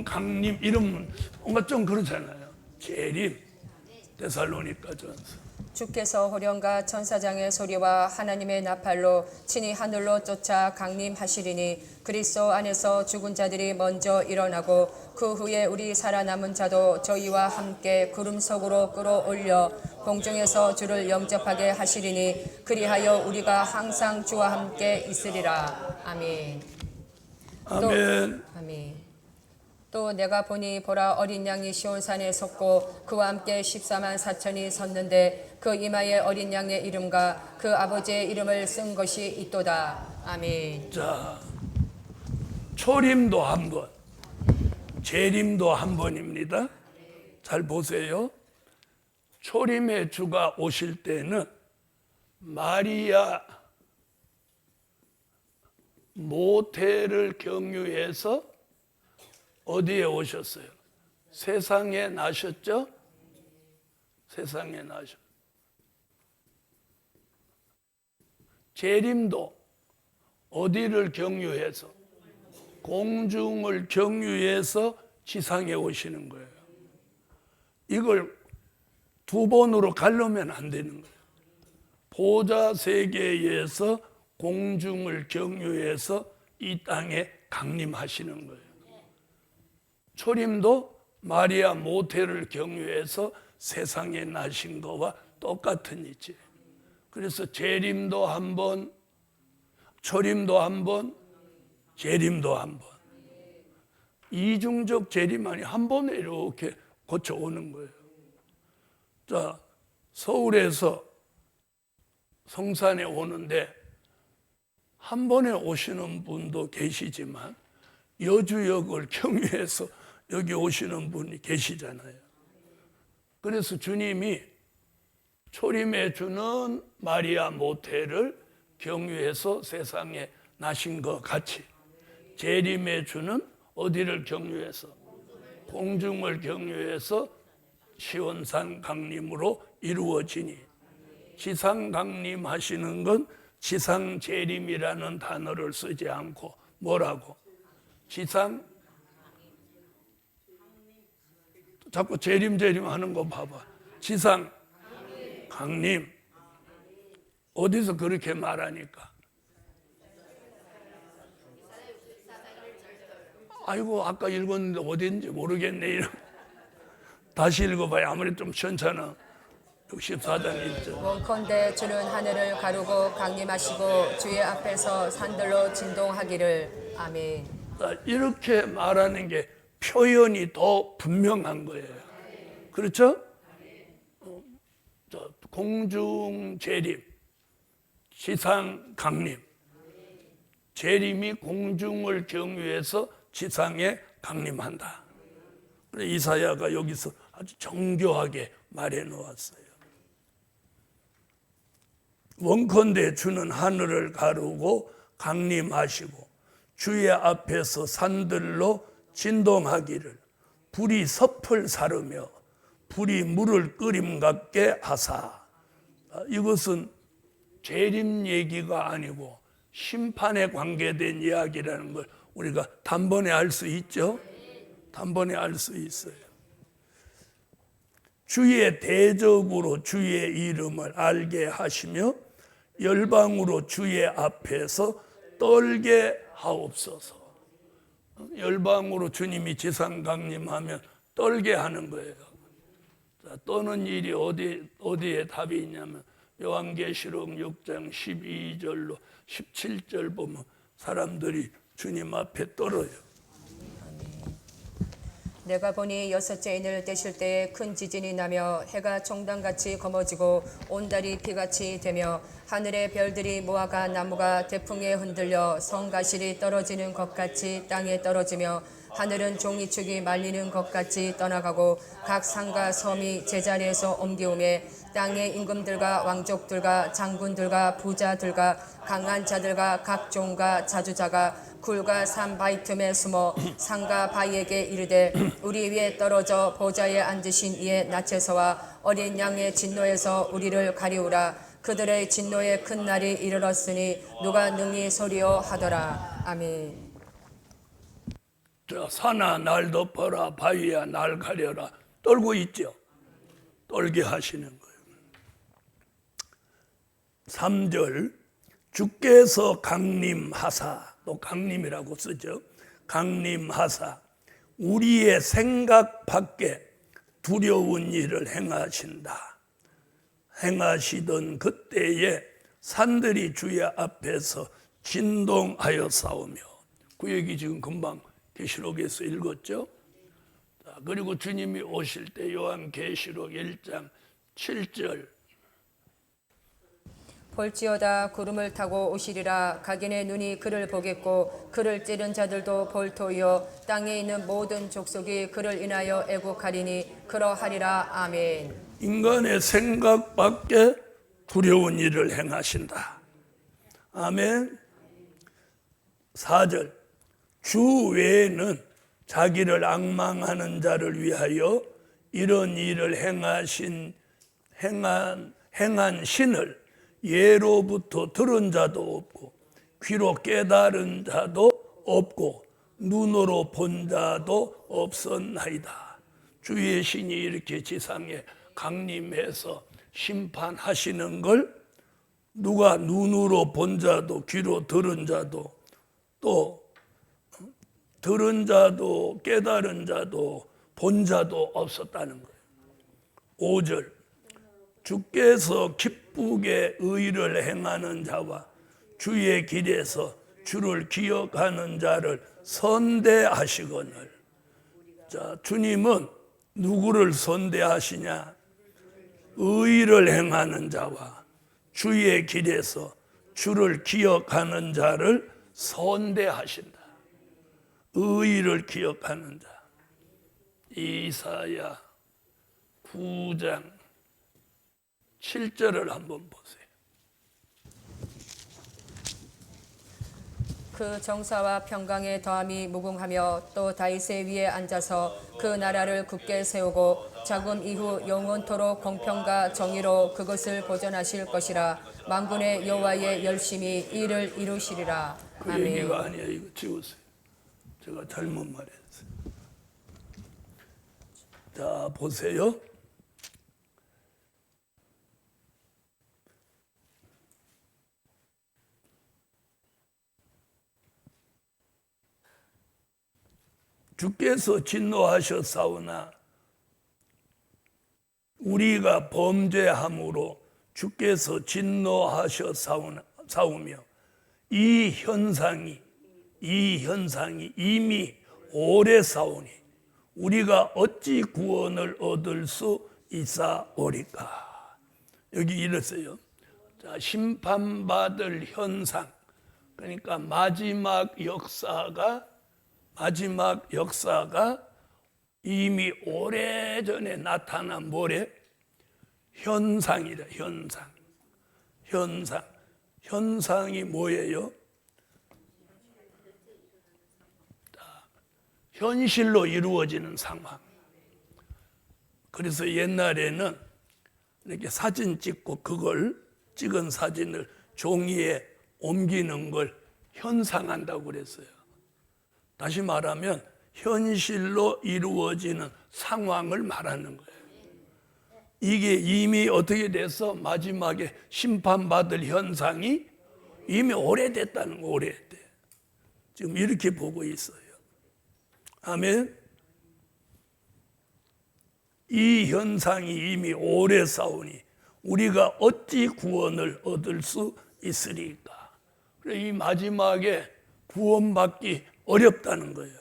강림 이러면 뭔가 좀 그렇잖아요. 재림, 데살로니가 전서. 주께서 호령과 천사장의 소리와 하나님의 나팔로 친히 하늘로 쫓아 강림하시리니 그리스도 안에서 죽은 자들이 먼저 일어나고 그 후에 우리 살아남은 자도 저희와 함께 구름 속으로 끌어올려 공중에서 주를 영접하게 하시리니 그리하여 우리가 항상 주와 함께 있으리라. 아멘. 아멘. 아멘. 또 내가 보니 보라 어린 양이 시온산에 섰고 그와 함께 14만 4천이 섰는데 그 이마에 어린 양의 이름과 그 아버지의 이름을 쓴 것이 있도다. 아멘. 자, 초림도 한 번, 재림도 한 번입니다. 잘 보세요. 초림의 주가 오실 때는 마리아 모태를 경유해서 어디에 오셨어요? 세상에 나셨죠? 세상에 나셨. 재림도 어디를 경유해서? 공중을 경유해서 지상에 오시는 거예요. 이걸 두 번으로 가르면 안 되는 거예요. 보좌 세계에서 공중을 경유해서 이 땅에 강림하시는 거예요. 초림도 마리아 모태를 경유해서 세상에 나신 거와 똑같은 이치. 그래서 재림도 한 번, 초림도 한 번, 재림도 한 번. 이중적 재림만이 한 번에 이렇게 거쳐오는 거예요. 자, 서울에서 성산에 오는데 한 번에 오시는 분도 계시지만 여주역을 경유해서 여기 오시는 분이 계시잖아요. 그래서 주님이 초림의 주는 마리아 모태를 경유해서 세상에 나신 것 같이 재림의 주는 어디를 경유해서? 공중을 경유해서 시온산 강림으로 이루어지니 지상 강림하시는 건 지상 재림이라는 단어를 쓰지 않고 뭐라고? 지상 자꾸 재림 하는 거 봐봐. 지상 강림 어디서 그렇게 말하니까? 아이고 아까 읽었는데 어딘지 모르겠네. 다시 읽어봐야 아무리 좀 시원찮아. 64장 1절. 원컨대 주는 하늘을 가르고 강림하시고 주의 앞에서 산들로 진동하기를. 아멘. 이렇게 말하는 게 표현이 더 분명한 거예요. 그렇죠? 공중 재림, 지상 강림. 재림이 공중을 경유해서 지상에 강림한다. 이사야가 여기서 아주 정교하게 말해 놓았어요. 원컨대 주는 하늘을 가르고 강림하시고 주의 앞에서 산들로 진동하기를 불이 섭을 사르며 불이 물을 끓임 같게 하사. 이것은 재림 얘기가 아니고 심판에 관계된 이야기라는 걸 우리가 단번에 알 수 있죠? 단번에 알 수 있어요. 주의 대적으로 주의 이름을 알게 하시며 열방으로 주의 앞에서 떨게 하옵소서. 열방으로 주님이 지상 강림하면 떨게 하는 거예요. 자, 떠는 일이 어디에 답이 있냐면 요한계시록 6장 12절로 17절 보면 사람들이 주님 앞에 떨어요. 내가 보니 여섯째 인을 떼실 때에 큰 지진이 나며 해가 정당같이 검어지고 온 달이 피같이 되며 하늘의 별들이 모아가 나무가 대풍에 흔들려 성가실이 떨어지는 것 같이 땅에 떨어지며 하늘은 종이축이 말리는 것 같이 떠나가고 각 산과 섬이 제자리에서 옮기우매 땅의 임금들과 왕족들과 장군들과 부자들과 강한 자들과 각 종과 자주자가 굴과 산 바위 틈에 숨어 산과 바위에게 이르되 우리 위에 떨어져 보좌에 앉으신 이의 낯에서와 어린 양의 진노에서 우리를 가리우라. 그들의 진노의 큰 날이 이르렀으니 누가 능히 소리요 하더라. 아멘. 자, 산아 날 덮어라, 바위야 날 가려라. 떨고 있죠. 떨게 하시는 거예요. 3절 주께서 강림하사, 또 강림이라고 쓰죠. 강림하사 우리의 생각 밖에 두려운 일을 행하신다. 행하시던 그때에 산들이 주의 앞에서 진동하여 싸우며, 그 얘기 지금 금방 계시록에서 읽었죠. 자, 그리고 주님이 오실 때 요한계시록 1장 7절 볼지어다 구름을 타고 오시리라. 각인의 눈이 그를 보겠고 그를 찌른 자들도 볼 터이요 땅에 있는 모든 족속이 그를 인하여 애국하리니 그러하리라. 아멘. 인간의 생각 밖에 두려운 일을 행하신다. 아멘. 4절 주 외에는 자기를 앙망하는 자를 위하여 이런 일을 행한 신을 예로부터 들은 자도 없고 귀로 깨달은 자도 없고 눈으로 본 자도 없었나이다. 주의 신이 이렇게 지상에 강림해서 심판하시는 걸 누가 눈으로 본 자도 귀로 들은 자도 또 들은 자도 깨달은 자도 본 자도 없었다는 거예요. 5절 주께서 기쁘게 의를 행하는 자와 주의 길에서 주를 기억하는 자를 선대하시거늘. 자, 주님은 누구를 선대하시냐? 의를 행하는 자와 주의 길에서 주를 기억하는 자를 선대하신다. 의를 기억하는 자. 이사야 9장 7절을 한번 보세요. 그 정사와 평강의 더함이 무궁하며 또 다윗의 위에 앉아서 그 나라를 굳게 세우고 자금 이후 영원토록 공평과 정의로 그것을 보존하실 것이라. 만군의 여호와의 열심히 이를 이루시리라. 그 아멘. 얘기가 아니에요. 이거 지우세요. 제가 잘못 말했어요. 자, 보세요. 주께서 진노하셨사오나 우리가 범죄함으로 주께서 진노하셨사오며 이 현상이 이미 오래 싸우니 우리가 어찌 구원을 얻을 수 있사오리까. 여기 이랬어요. 자, 심판받을 현상, 그러니까 마지막 역사가 이미 오래전에 나타난 뭐래? 현상이다. 현상. 현상. 현상이 뭐예요? 현실로 이루어지는 상황. 그래서 옛날에는 이렇게 사진 찍고 그걸 찍은 사진을 종이에 옮기는 걸 현상한다고 그랬어요. 다시 말하면 현실로 이루어지는 상황을 말하는 거예요. 이게 이미 어떻게 돼서 마지막에 심판받을 현상이 이미 오래됐다는 거, 오래돼. 지금 이렇게 보고 있어요. 아멘. 이 현상이 이미 오래 싸우니 우리가 어찌 구원을 얻을 수 있으리까? 이 마지막에 구원받기 어렵다는 거예요.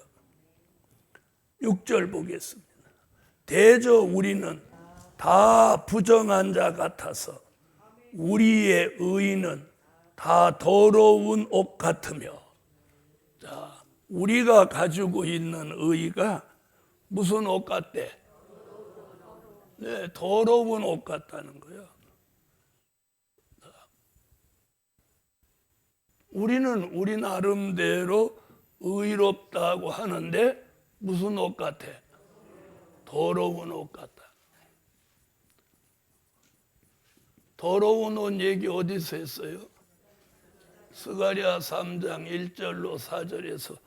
6절 보겠습니다. 대저 우리는 다 부정한 자 같아서 우리의 의는 다 더러운 옷 같으며. 자, 우리가 가지고 있는 의가 무슨 옷 같대? 네, 더러운 옷 같다는 거예요. 우리는 우리 나름대로 의롭다고 하는데 무슨 옷 같아? 더러운 옷 같다. 더러운 옷 얘기 어디서 했어요? 스가랴 3장 1절로 4절에서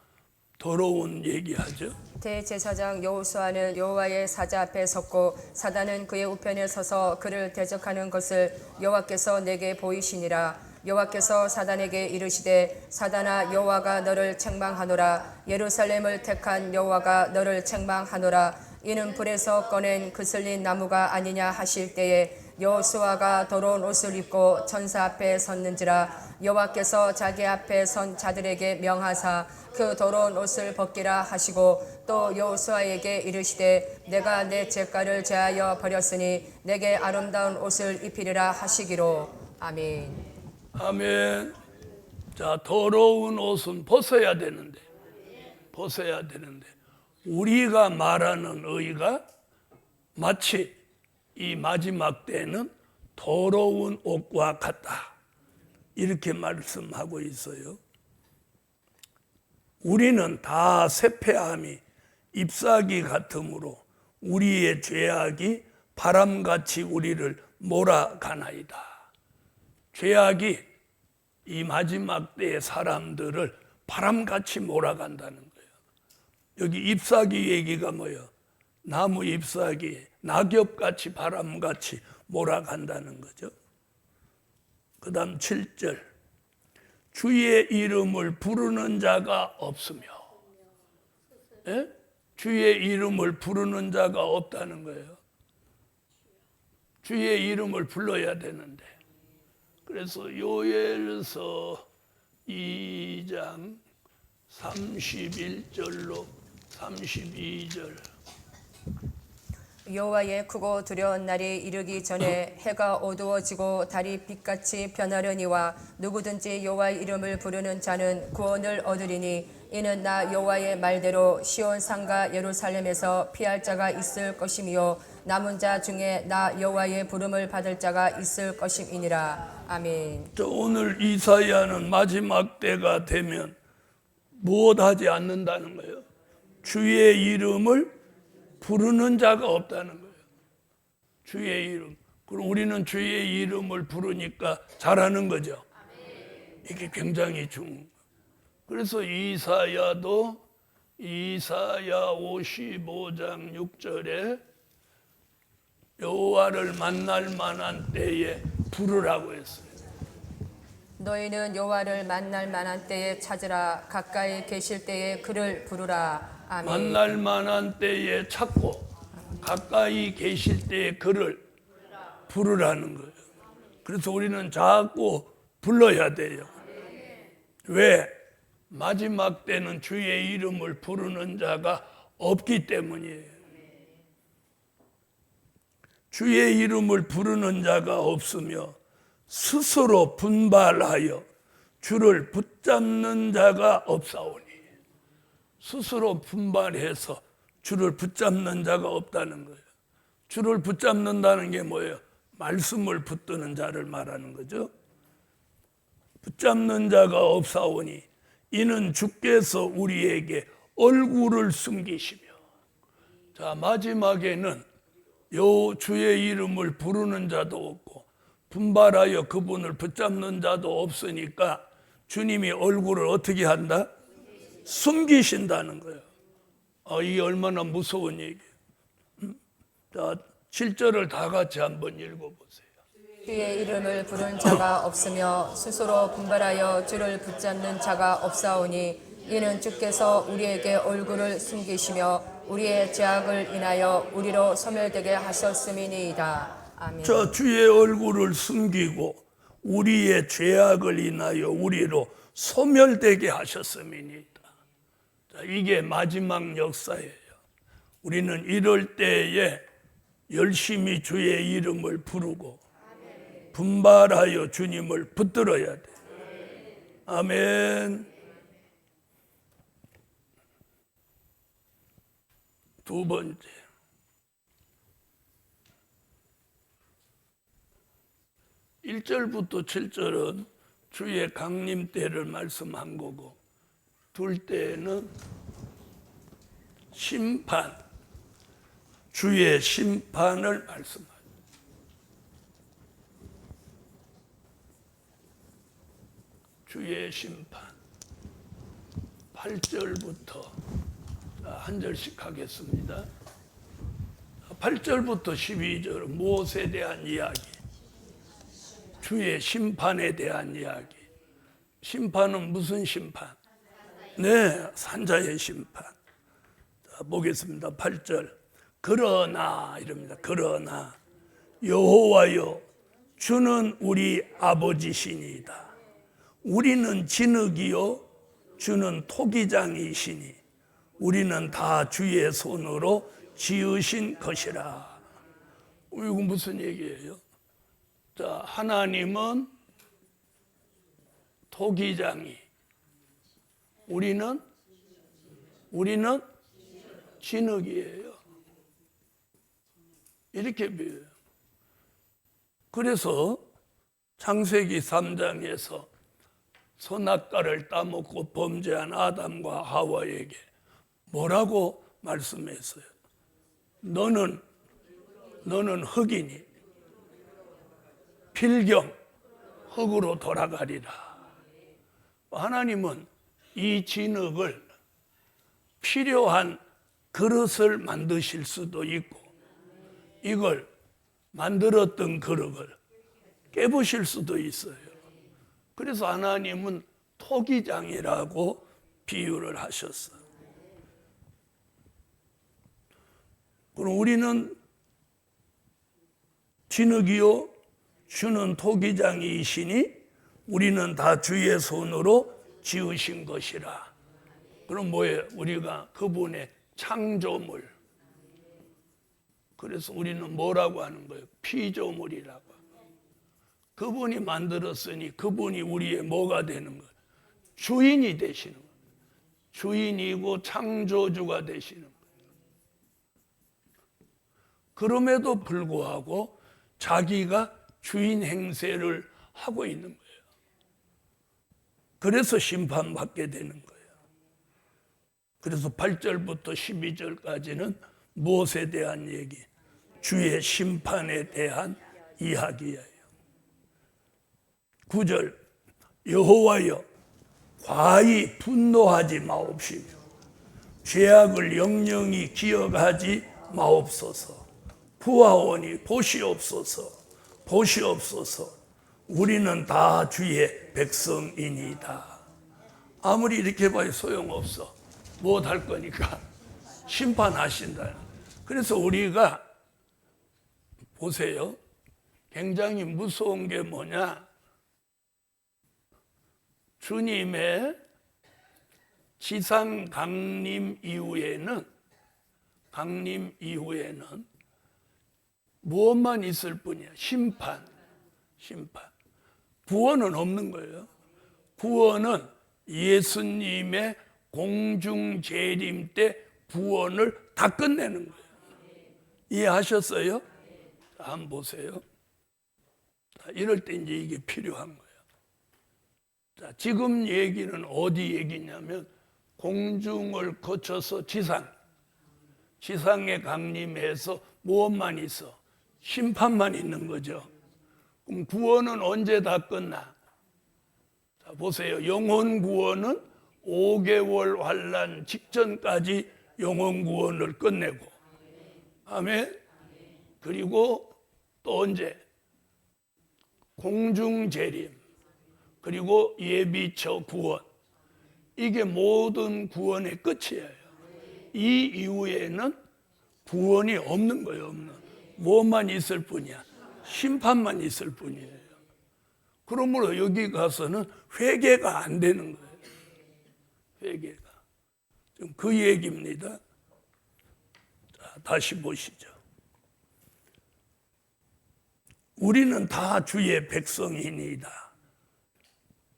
더러운 얘기하죠. 대제사장 여호수아는 여호와의 사자 앞에 섰고 사단은 그의 우편에 서서 그를 대적하는 것을 여호와께서 내게 보이시니라. 여호와께서 사단에게 이르시되 사단아 여호와가 너를 책망하노라. 예루살렘을 택한 여호와가 너를 책망하노라. 이는 불에서 꺼낸 그슬린 나무가 아니냐 하실 때에 여호수아가 더러운 옷을 입고 천사 앞에 섰는지라. 여호와께서 자기 앞에 선 자들에게 명하사 그 더러운 옷을 벗기라 하시고 또 여호수아에게 이르시되 내가 내 죄가를 제하여 버렸으니 내게 아름다운 옷을 입히리라 하시기로. 아멘. 아멘. 자, 더러운 옷은 벗어야 되는데 우리가 말하는 의가 마치 이 마지막 때는 더러운 옷과 같다, 이렇게 말씀하고 있어요. 우리는 다 쇠폐함이 잎사귀 같으므로 우리의 죄악이 바람같이 우리를 몰아가나이다. 죄악이 이 마지막 때의 사람들을 바람같이 몰아간다는 거예요. 여기 잎사귀 얘기가 뭐예요? 나무 잎사귀, 낙엽같이 바람같이 몰아간다는 거죠. 그 다음 7절. 주의 이름을 부르는 자가 없으며. 예? 주의 이름을 부르는 자가 없다는 거예요. 주의 이름을 불러야 되는데. 그래서 요엘서 2장 31절로 32절. 여호와의 크고 두려운 날이 이르기 전에 해가 어두워지고 달이 빛같이 변하려니와 누구든지 여호와의 이름을 부르는 자는 구원을 얻으리니 이는 나 여호와의 말대로 시온 산과 예루살렘에서 피할 자가 있을 것이며 남은 자 중에 나 여호와의 부름을 받을 자가 있을 것임이니라. 아멘. 오늘 이사야는 마지막 때가 되면 무엇하지 않는다는 거예요? 주의 이름을 부르는 자가 없다는 거예요. 주의 이름. 그럼 우리는 주의 이름을 부르니까 잘하는 거죠. 이게 굉장히 중요해요. 그래서 이사야도 이사야 55장 6절에 여호와를 만날 만한 때에 부르라고 했어요. 너희는 여호와를 만날 만한 때에 찾으라. 가까이 계실 때에 그를 부르라. 아멘. 만날 만한 때에 찾고 가까이 계실 때에 그를 부르라는 거예요. 그래서 우리는 자꾸 불러야 돼요. 왜? 마지막 때는 주의 이름을 부르는 자가 없기 때문이에요. 주의 이름을 부르는 자가 없으며 스스로 분발하여 주를 붙잡는 자가 없사오니. 스스로 분발해서 주를 붙잡는 자가 없다는 거예요. 주를 붙잡는다는 게 뭐예요? 말씀을 붙드는 자를 말하는 거죠. 붙잡는 자가 없사오니 이는 주께서 우리에게 얼굴을 숨기시며. 자, 마지막에는 요 주의 이름을 부르는 자도 없고 분발하여 그분을 붙잡는 자도 없으니까 주님이 얼굴을 어떻게 한다? 숨기신다는 거예요. 이게 얼마나 무서운 얘기예요. 자, 7절을 다 같이 한번 읽어보세요. 주의 이름을 부른 자가 없으며 스스로 분발하여 주를 붙잡는 자가 없사오니 이는 주께서 우리에게 얼굴을 숨기시며 우리의 죄악을 인하여 우리로 소멸되게 하셨음이니이다. 아멘. 자, 주의 얼굴을 숨기고 우리의 죄악을 인하여 우리로 소멸되게 하셨음이니이다. 자, 이게 마지막 역사예요. 우리는 이럴 때에 열심히 주의 이름을 부르고 분발하여 주님을 붙들어야 돼. 아멘. 두 번째, 1절부터 7절은 주의 강림 때를 말씀한 거고, 둘 때는 심판, 주의 심판을 말씀합니다. 주의 심판. 8절부터 한 절씩 하겠습니다. 8절부터 12절 무엇에 대한 이야기? 주의 심판에 대한 이야기. 심판은 무슨 심판? 네, 산자의 심판. 자, 보겠습니다. 8절. 그러나 이럽니다. 그러나 여호와여 주는 우리 아버지시니이다. 우리는 진흙이요 주는 토기장이시니 우리는 다 주의 손으로 지으신 것이라. 이거 무슨 얘기예요? 자, 하나님은 토기장이, 우리는 진흙이에요. 이렇게 비유해요. 그래서 창세기 3장에서 선악과를 따먹고 범죄한 아담과 하와에게 뭐라고 말씀했어요? 너는 흙이니 필경 흙으로 돌아가리라. 하나님은 이 진흙을 필요한 그릇을 만드실 수도 있고 이걸 만들었던 그릇을 깨부실 수도 있어요. 그래서 하나님은 토기장이라고 비유를 하셨어요. 그럼 우리는 진흙이요 주는 토기장이시니 우리는 다 주의 손으로 지으신 것이라. 그럼 뭐예요? 우리가 그분의 창조물. 그래서 우리는 뭐라고 하는 거예요? 피조물이라고. 그분이 만들었으니 그분이 우리의 뭐가 되는 거예요? 주인이 되시는 거예요. 주인이고 창조주가 되시는 거예요. 그럼에도 불구하고 자기가 주인 행세를 하고 있는 거예요. 그래서 심판받게 되는 거예요. 그래서 8절부터 12절까지는 무엇에 대한 얘기? 주의 심판에 대한 이야기예요. 9절 여호와여 과히 분노하지 마옵시며 죄악을 영영히 기억하지 마옵소서. 부하오니 보시옵소서. 보시옵소서. 우리는 다 주의 백성이니이다. 아무리 이렇게 봐도 소용없어. 못 할 거니까 심판하신다. 그래서 우리가 보세요. 굉장히 무서운 게 뭐냐? 주님의 지상 강림 이후에는 무엇만 있을 뿐이야? 심판. 구원은 없는 거예요. 구원은 예수님의 공중 재림 때 구원을 다 끝내는 거예요. 이해하셨어요? 한번 보세요. 이럴 때 이제 이게 필요한 거예요. 자, 지금 얘기는 어디 얘기냐면 공중을 거쳐서 지상에 강림해서 무엇만 있어? 심판만 있는 거죠. 그럼 구원은 언제 다 끝나? 자, 보세요. 영혼 구원은 5개월 환난 직전까지 영혼 구원을 끝내고, 아멘. 그리고 또 언제? 공중 재림, 그리고 예비처 구원. 이게 모든 구원의 끝이에요. 이 이후에는 구원이 없는 거예요. 무엇만 있을 뿐이야? 심판만 있을 뿐이에요. 그러므로 여기 가서는 회개가 안 되는 거예요. 회개가. 지금 그 얘기입니다. 자, 다시 보시죠. 우리는 다 주의 백성이니이다.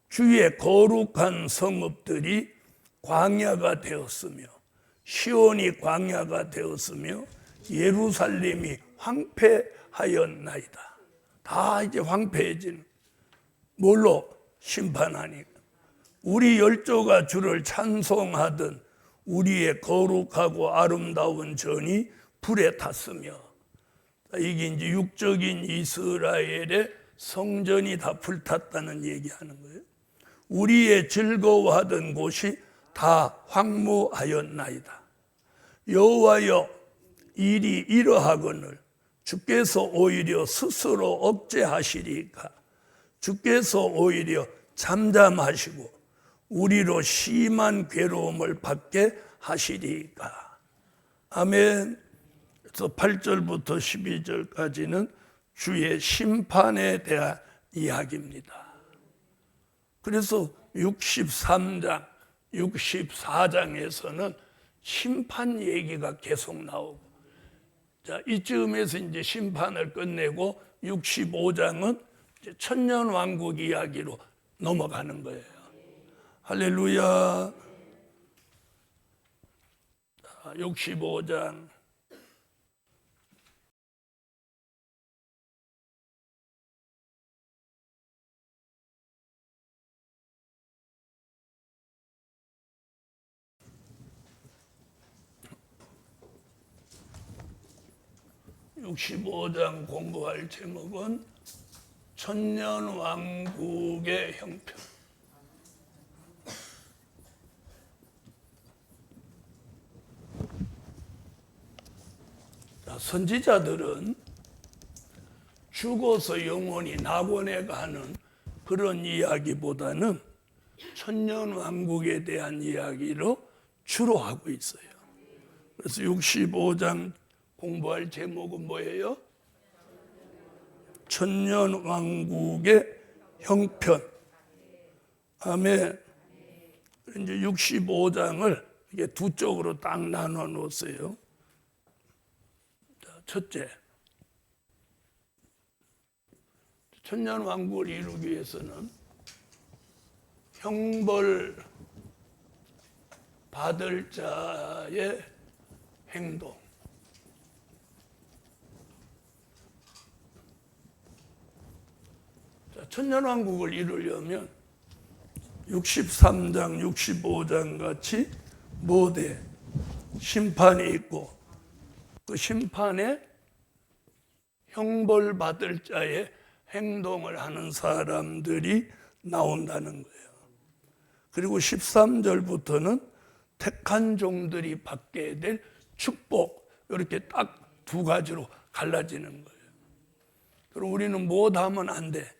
주의 거룩한 성읍들이 광야가 되었으며 시온이 광야가 되었으며 예루살렘이 황폐하였나이다. 다 이제 황폐해지는. 뭘로? 심판하니까. 우리 열조가 주를 찬송하던 우리의 거룩하고 아름다운 전이 불에 탔으며, 이게 이제 육적인 이스라엘의 성전이 다 불탔다는 얘기하는 거예요. 우리의 즐거워하던 곳이 다 황무하였나이다. 여호와여, 일이 이러하거늘 주께서 오히려 스스로 억제하시리까? 주께서 오히려 잠잠하시고 우리로 심한 괴로움을 받게 하시리까? 아멘. 그래서 8절부터 12절까지는 주의 심판에 대한 이야기입니다. 그래서 63장, 64장에서는 심판 얘기가 계속 나오고, 자, 이쯤에서 이제 심판을 끝내고 65장은 이제 천년왕국 이야기로 넘어가는 거예요. 할렐루야. 65장. (65장) 공부할 제목은 천년왕국의 형편. 자, 선지자들은 죽어서 영혼이 낙원에 가는 그런 이야기보다는 천년왕국에 대한 이야기로 주로 하고 있어요. 그래서 65장 공부할 제목은 뭐예요? 천년왕국의 형편. 아멘. 이제 65장을 이게 두 쪽으로 딱 나눠 놓았어요. 첫째, 천년왕국을 이루기 위해서는 형벌 받을 자의 행동, 천년왕국을 이루려면 63장, 65장 같이 모대 심판이 있고, 그 심판에 형벌 받을 자의 행동을 하는 사람들이 나온다는 거예요. 그리고 13절부터는 택한 종들이 받게 될 축복, 이렇게 딱 두 가지로 갈라지는 거예요. 그럼 우리는 뭐 하면 안 돼?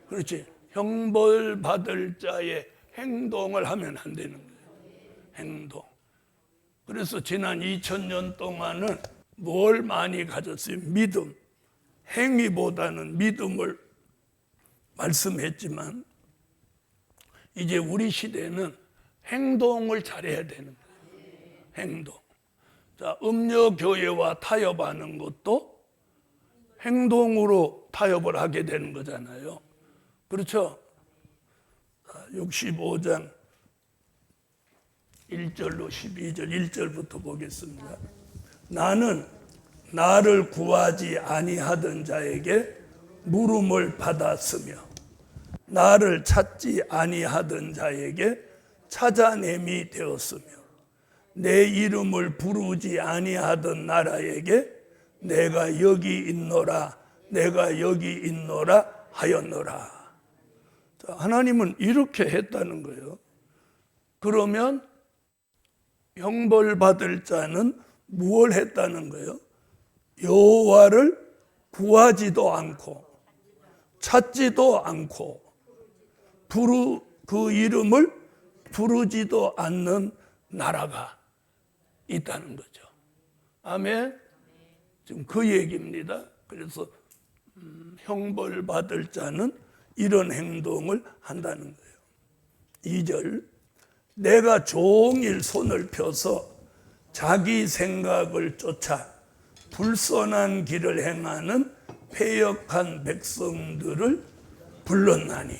그렇지. 형벌 받을 자의 행동을 하면 안 되는 거예요. 행동. 그래서 지난 2000년 동안은 뭘 많이 가졌어요? 믿음. 행위보다는 믿음을 말씀했지만, 이제 우리 시대는 행동을 잘해야 되는 거예요. 행동. 자, 음녀교회와 타협하는 것도 행동으로 타협을 하게 되는 거잖아요. 그렇죠? 65장 1절로 12절, 1절부터 보겠습니다. 나는 나를 구하지 아니하던 자에게 물음을 받았으며 나를 찾지 아니하던 자에게 찾아냄이 되었으며 내 이름을 부르지 아니하던 나라에게 내가 여기 있노라 내가 여기 있노라 하였노라. 자, 하나님은 이렇게 했다는 거예요. 그러면 형벌 받을 자는 무엇을 했다는 거예요? 여호와를 구하지도 않고 찾지도 않고 그 이름을 부르지도 않는 나라가 있다는 거죠. 아멘. 지금 그 얘기입니다. 그래서 형벌 받을 자는 이런 행동을 한다는 거예요. 2절 내가 종일 손을 펴서 자기 생각을 쫓아 불선한 길을 행하는 패역한 백성들을 불렀나니.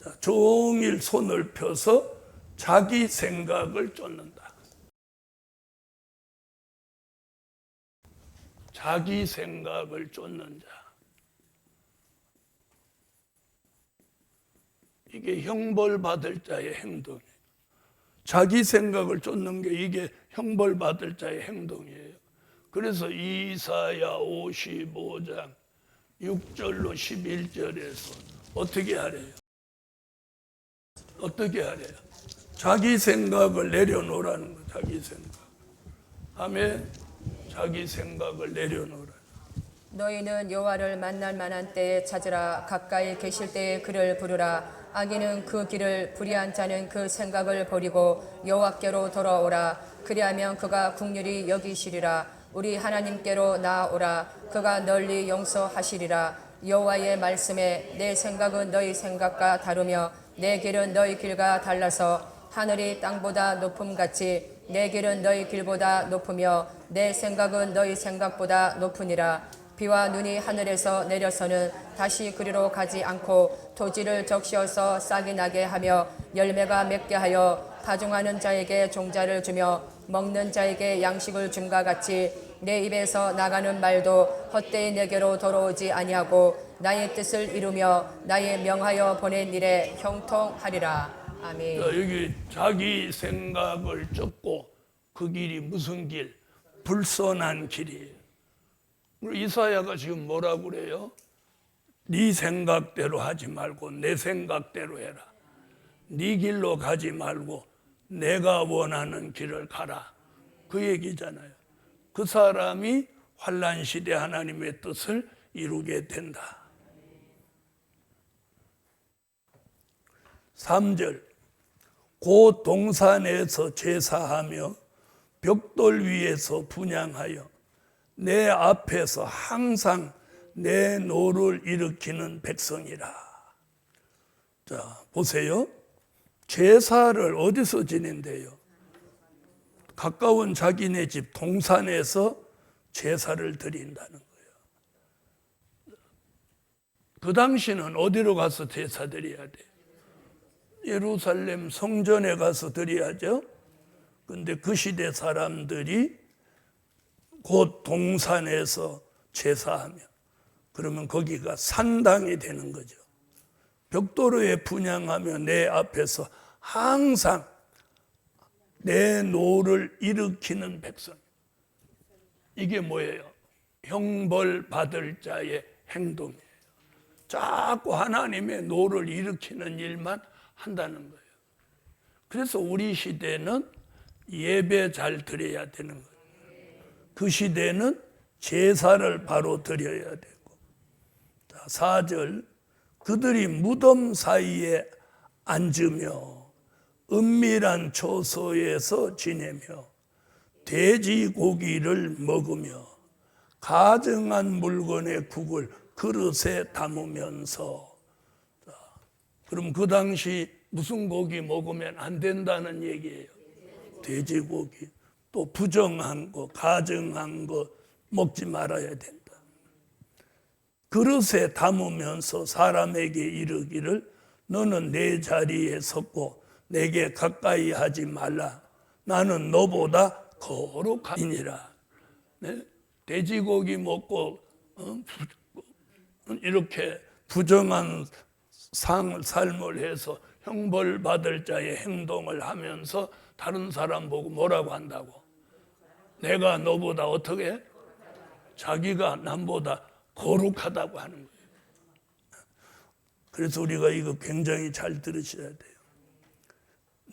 자, 종일 손을 펴서 자기 생각을 쫓는다. 자기 생각을 쫓는 자. 이게 형벌 받을 자의 행동이에요. 자기 생각을 쫓는 게 이게 형벌 받을 자의 행동이에요. 그래서 이사야 55장 6절로 11절에서 어떻게 하래요? 어떻게 하래요? 자기 생각을 내려놓으라는 거예요. 자기 생각. 아멘. 자기 생각을 내려놓으라. 너희는 여호와를 만날 만한 때에 찾으라. 가까이 계실 때에 그를 부르라. 악인은 그 길을 불의한 자는 그 생각을 버리고 여호와께로 돌아오라. 그리하면 그가 긍휼히 여기시리라. 우리 하나님께로 나아오라. 그가 널리 용서하시리라. 여호와의 말씀에 내 생각은 너희 생각과 다르며 내 길은 너희 길과 달라서 하늘이 땅보다 높음같이 내 길은 너희 길보다 높으며 내 생각은 너희 생각보다 높으니라. 비와 눈이 하늘에서 내려서는 다시 그리로 가지 않고 토지를 적시어서 싹이 나게 하며 열매가 맺게 하여 파종하는 자에게 종자를 주며 먹는 자에게 양식을 줌과 같이 내 입에서 나가는 말도 헛되이 내게로 돌아오지 아니하고 나의 뜻을 이루며 나의 명하여 보낸 일에 형통하리라. 아멘. 자, 여기 자기 생각을 쫓고 그 길이 무슨 길? 불선한 길이에요. 이사야가 지금 뭐라고 그래요? 네 생각대로 하지 말고 내 생각대로 해라. 네 길로 가지 말고 내가 원하는 길을 가라. 그 얘기잖아요. 그 사람이 환난 시대 하나님의 뜻을 이루게 된다. 3절 곧 동산에서 제사하며 벽돌 위에서 분향하여 내 앞에서 항상 내 노를 일으키는 백성이라. 자, 보세요. 제사를 어디서 지낸대요? 가까운 자기네 집 동산에서 제사를 드린다는 거예요. 그 당시는 어디로 가서 제사 드려야 돼요? 예루살렘 성전에 가서 드려야죠. 근데 그 시대 사람들이 곧 동산에서 제사하며 그러면 거기가 산당이 되는 거죠. 벽돌에 분향하며 내 앞에서 항상 내 노를 일으키는 백성. 이게 뭐예요? 형벌 받을 자의 행동이에요. 자꾸 하나님의 노를 일으키는 일만 한다는 거예요. 그래서 우리 시대는 예배 잘 드려야 되는 거예요. 그 시대는 제사를 바로 드려야 되고. 자, 4절 그들이 무덤 사이에 앉으며 은밀한 초소에서 지내며 돼지고기를 먹으며 가증한 물건의 국을 그릇에 담으면서. 자, 그럼 그 당시 무슨 고기 먹으면 안 된다는 얘기예요? 돼지고기. 또 부정한 거, 가증한 거 먹지 말아야 된다. 그릇에 담으면서 사람에게 이르기를 너는 내 자리에 섰고 내게 가까이 하지 말라. 나는 너보다 거룩하니라. 네? 돼지고기 먹고 이렇게 부정한 삶을 해서 형벌 받을 자의 행동을 하면서 다른 사람 보고 뭐라고 한다고? 내가 너보다 어떻게? 자기가 남보다 거룩하다고 하는 거예요. 그래서 우리가 이거 굉장히 잘 들으셔야 돼요.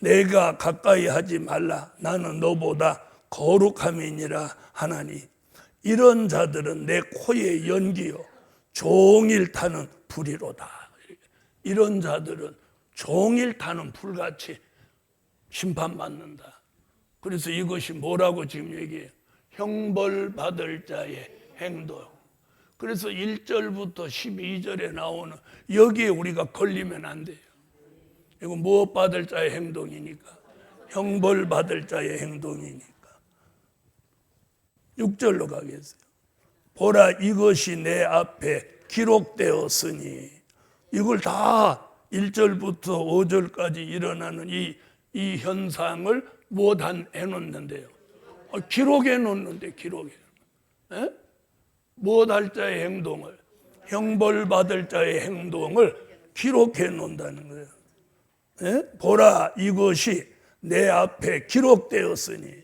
내가 가까이 하지 말라. 나는 너보다 거룩함이니라 하나니 이런 자들은 내 코의 연기요 종일 타는 불이로다. 이런 자들은 종일 타는 불같이 심판받는다. 그래서 이것이 뭐라고 지금 얘기해요? 형벌 받을 자의 행동. 그래서 1절부터 12절에 나오는 여기에 우리가 걸리면 안 돼요. 이건 무엇 받을 자의 행동이니까? 형벌 받을 자의 행동이니까. 6절로 가겠어요. 보라 이것이 내 앞에 기록되었으니 이걸 다 1절부터 5절까지 일어나는 이 현상을 못 해놓는데요. 기록해 놓는데 기록해. 못할 자의 행동을 형벌 받을 자의 행동을 기록해 놓는다는 거예요. 보라 이것이 내 앞에 기록되었으니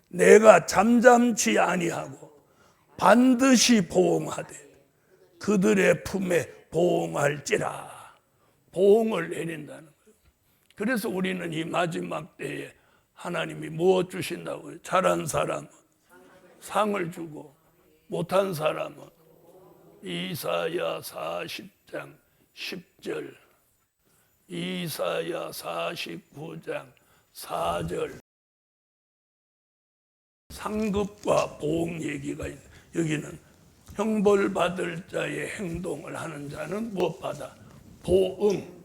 내가 잠잠치 아니하고 반드시 보응하되 그들의 품에 보응할지라. 보응을 내린다는 거예요. 그래서 우리는 이 마지막 때에 하나님이 무엇 주신다고요? 잘한 사람은 상을 주고 못한 사람은 이사야 40장 10절 이사야 49장 4절 상급과 보응 얘기가 있는 여기는 형벌 받을 자의 행동을 하는 자는 무엇 받아? 보응.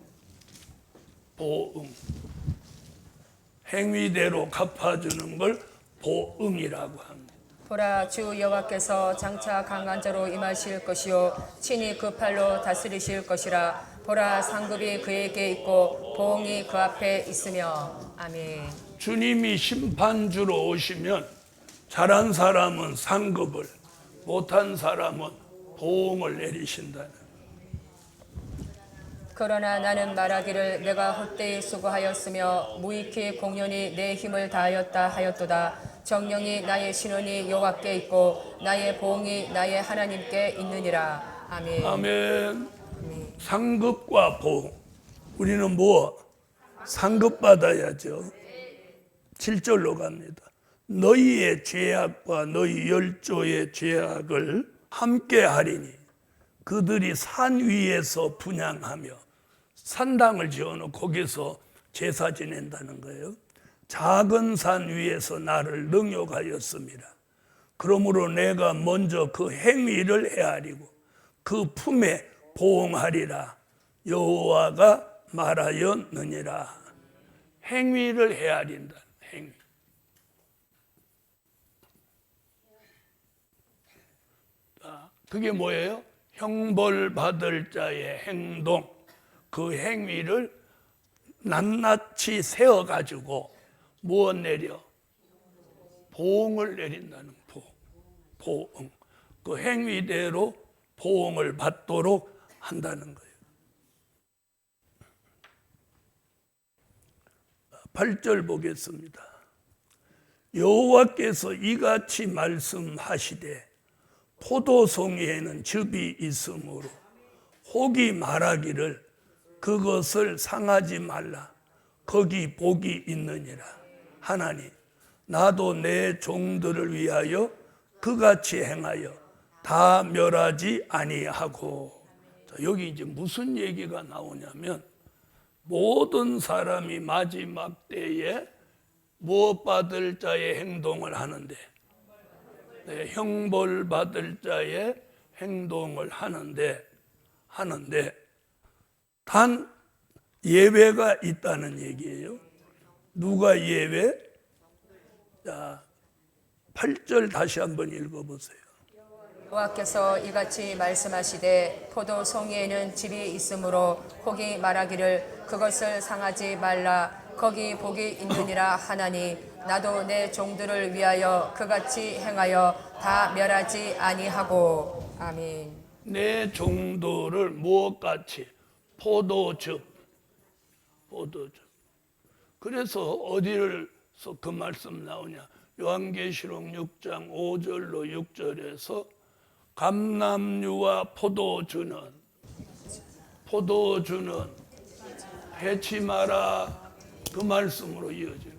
행위대로 갚아주는 걸 보응이라고 합니다. 보라 주 여호와께서 장차 강한 자로 임하실 것이요 친히 그 팔로 다스리실 것이라. 보라 상급이 그에게 있고 보응이 그 앞에 있으며. 아멘. 주님이 심판주로 오시면 잘한 사람은 상급을, 못한 사람은 보응을 내리신다는. 그러나 나는 말하기를 내가 헛되이 수고하였으며 무익히 공연히 내 힘을 다하였다 하였도다. 정령이 나의 신원이 여호와께 있고 나의 보응이 나의 하나님께 있느니라. 아멘. 아멘. 상급과 보응. 우리는 뭐? 상급 받아야죠. 7절로 갑니다. 너희의 죄악과 너희 열조의 죄악을 함께 하리니 그들이 산 위에서 분향하며 산당을 지어놓고 거기서 제사 지낸다는 거예요. 작은 산 위에서 나를 능욕하였습니다. 그러므로 내가 먼저 그 행위를 헤아리고 그 품에 보응하리라. 여호와가 말하였느니라. 행위를 헤아린다. 행위. 그게 뭐예요? 형벌 받을 자의 행동. 그 행위를 낱낱이 세워가지고 무엇 내려? 보응을 내린다는 보응. 그 행위대로 보응을 받도록 한다는 거예요. 8절 보겠습니다. 여호와께서 이같이 말씀하시되 포도송이에는 즙이 있으므로 혹이 말하기를 그것을 상하지 말라. 거기 복이 있느니라. 하나니 나도 내 종들을 위하여 그같이 행하여 다 멸하지 아니하고. 자, 여기 이제 무슨 얘기가 나오냐면 모든 사람이 마지막 때에 무엇 받을 자의 행동을 하는데 형벌 받을 자의 행동을 하는데 단 예외가 있다는 얘기예요. 누가 예외? 자, 8절 다시 한번 읽어보세요. 여호와께서 이같이 말씀하시되 포도송이에는 즙이 있으므로 혹이 말하기를 그것을 상하지 말라. 거기 복이 있느니라 하나니 나도 내 종들을 위하여 그같이 행하여 다 멸하지 아니하고. 아멘. 내 종들을 무엇같이? 포도즙. 그래서 어디에서 그 말씀 나오냐? 요한계시록 6장 5절로 6절에서 감람류와 포도주는 해치 마라, 그 말씀으로 이어져요.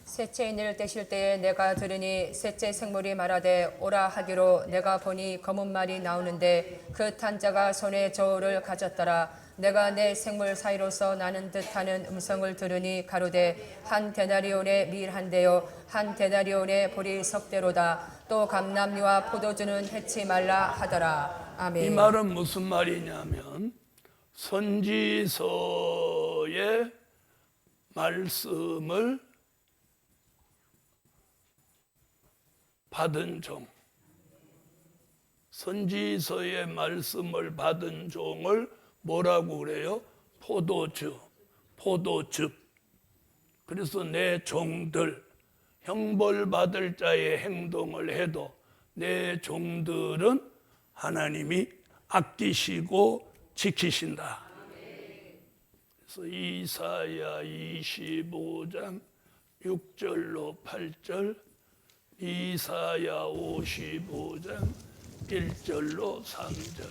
셋째 인을 떼실 때에 내가 들으니 셋째 생물이 말하되 오라 하기로 내가 보니 검은 말이 나오는데 그 탄 자가 손에 저울을 가졌더라. 내가 내 생물 사이로서 나는 듯하는 음성을 들으니 가로되 한 데나리온의 밀 한 대요 한 데나리온의 보리 석대로다. 또 감람류와 포도주는 해치 말라 하더라. 아멘. 이 말은 무슨 말이냐면 선지서의 말씀을 받은 종, 선지서의 말씀을 받은 종을 뭐라고 그래요? 포도즙. 그래서 내 종들, 형벌받을 자의 행동을 해도 내 종들은 하나님이 아끼시고 지키신다. 그래서 이사야 25장 6절로 8절, 이사야 55장 1절로 3절.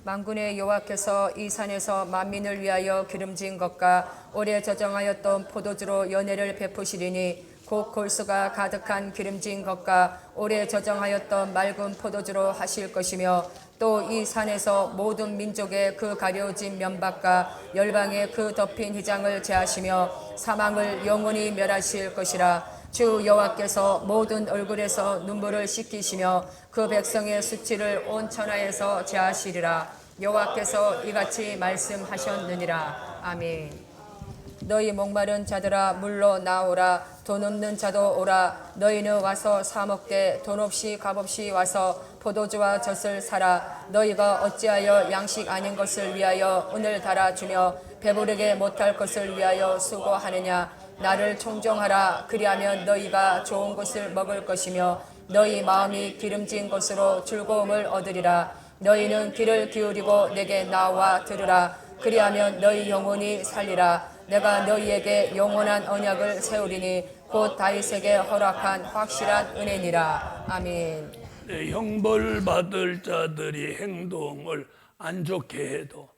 만군의 여호와께서 이 산에서 만민을 위하여 기름진 것과 오래 저장하였던 포도주로 연회를 베푸시리니 곧 골수가 가득한 기름진 것과 오래 저장하였던 맑은 포도주로 하실 것이며 또 이 산에서 모든 민족의 그 가려진 면박과 열방의 그 덮인 휘장을 제하시며 사망을 영원히 멸하실 것이라. 주 여호와께서 모든 얼굴에서 눈물을 씻기시며 그 백성의 수치를 온 천하에서 제하시리라. 여호와께서 이같이 말씀하셨느니라. 아멘. 너희 목마른 자들아 물로 나오라. 돈 없는 자도 오라. 너희는 와서 사 먹되 돈 없이 값없이 와서 포도주와 젖을 사라. 너희가 어찌하여 양식 아닌 것을 위하여 은을 달아주며 배부르게 못할 것을 위하여 수고하느냐. 나를 청종하라. 그리하면 너희가 좋은 것을 먹을 것이며 너희 마음이 기름진 것으로 즐거움을 얻으리라. 너희는 귀를 기울이고 내게 나와 들으라. 그리하면 너희 영혼이 살리라. 내가 너희에게 영원한 언약을 세우리니 곧 다윗에게 허락한 확실한 은혜니라. 아멘. 형벌받을 자들이 행동을 안 좋게 해도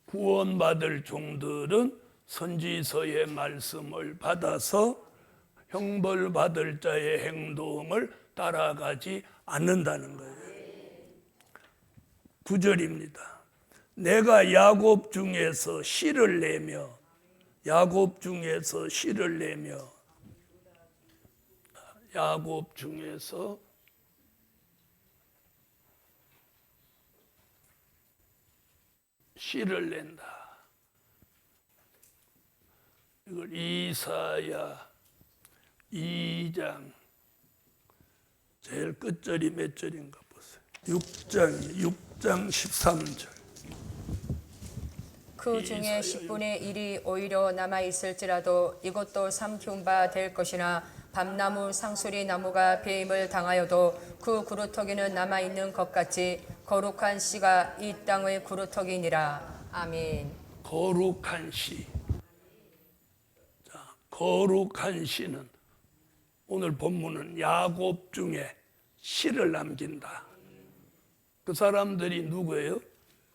구원받을 종들은 선지서의 말씀을 받아서 형벌받을 자의 행동을 따라가지 않는다는 거예요. 9절입니다. 내가 야곱 중에서 씨를 내며 야곱 중에서 씨를 낸다. 이걸 이사야 2장 제일 끝절이 몇 절인가 보세요. 6장 13절. 그 중에 10분의 1이 오히려 남아있을지라도 이것도 삼키운 바 될 것이나 밤나무 상수리 나무가 배임을 당하여도 그 구루터기는 남아있는 것 같이 거룩한 씨가 이 땅의 구루터기니라. 아멘. 거룩한 씨. 자, 거룩한 씨는 오늘 본문은 야곱 중에 씨를 남긴다. 그 사람들이 누구예요?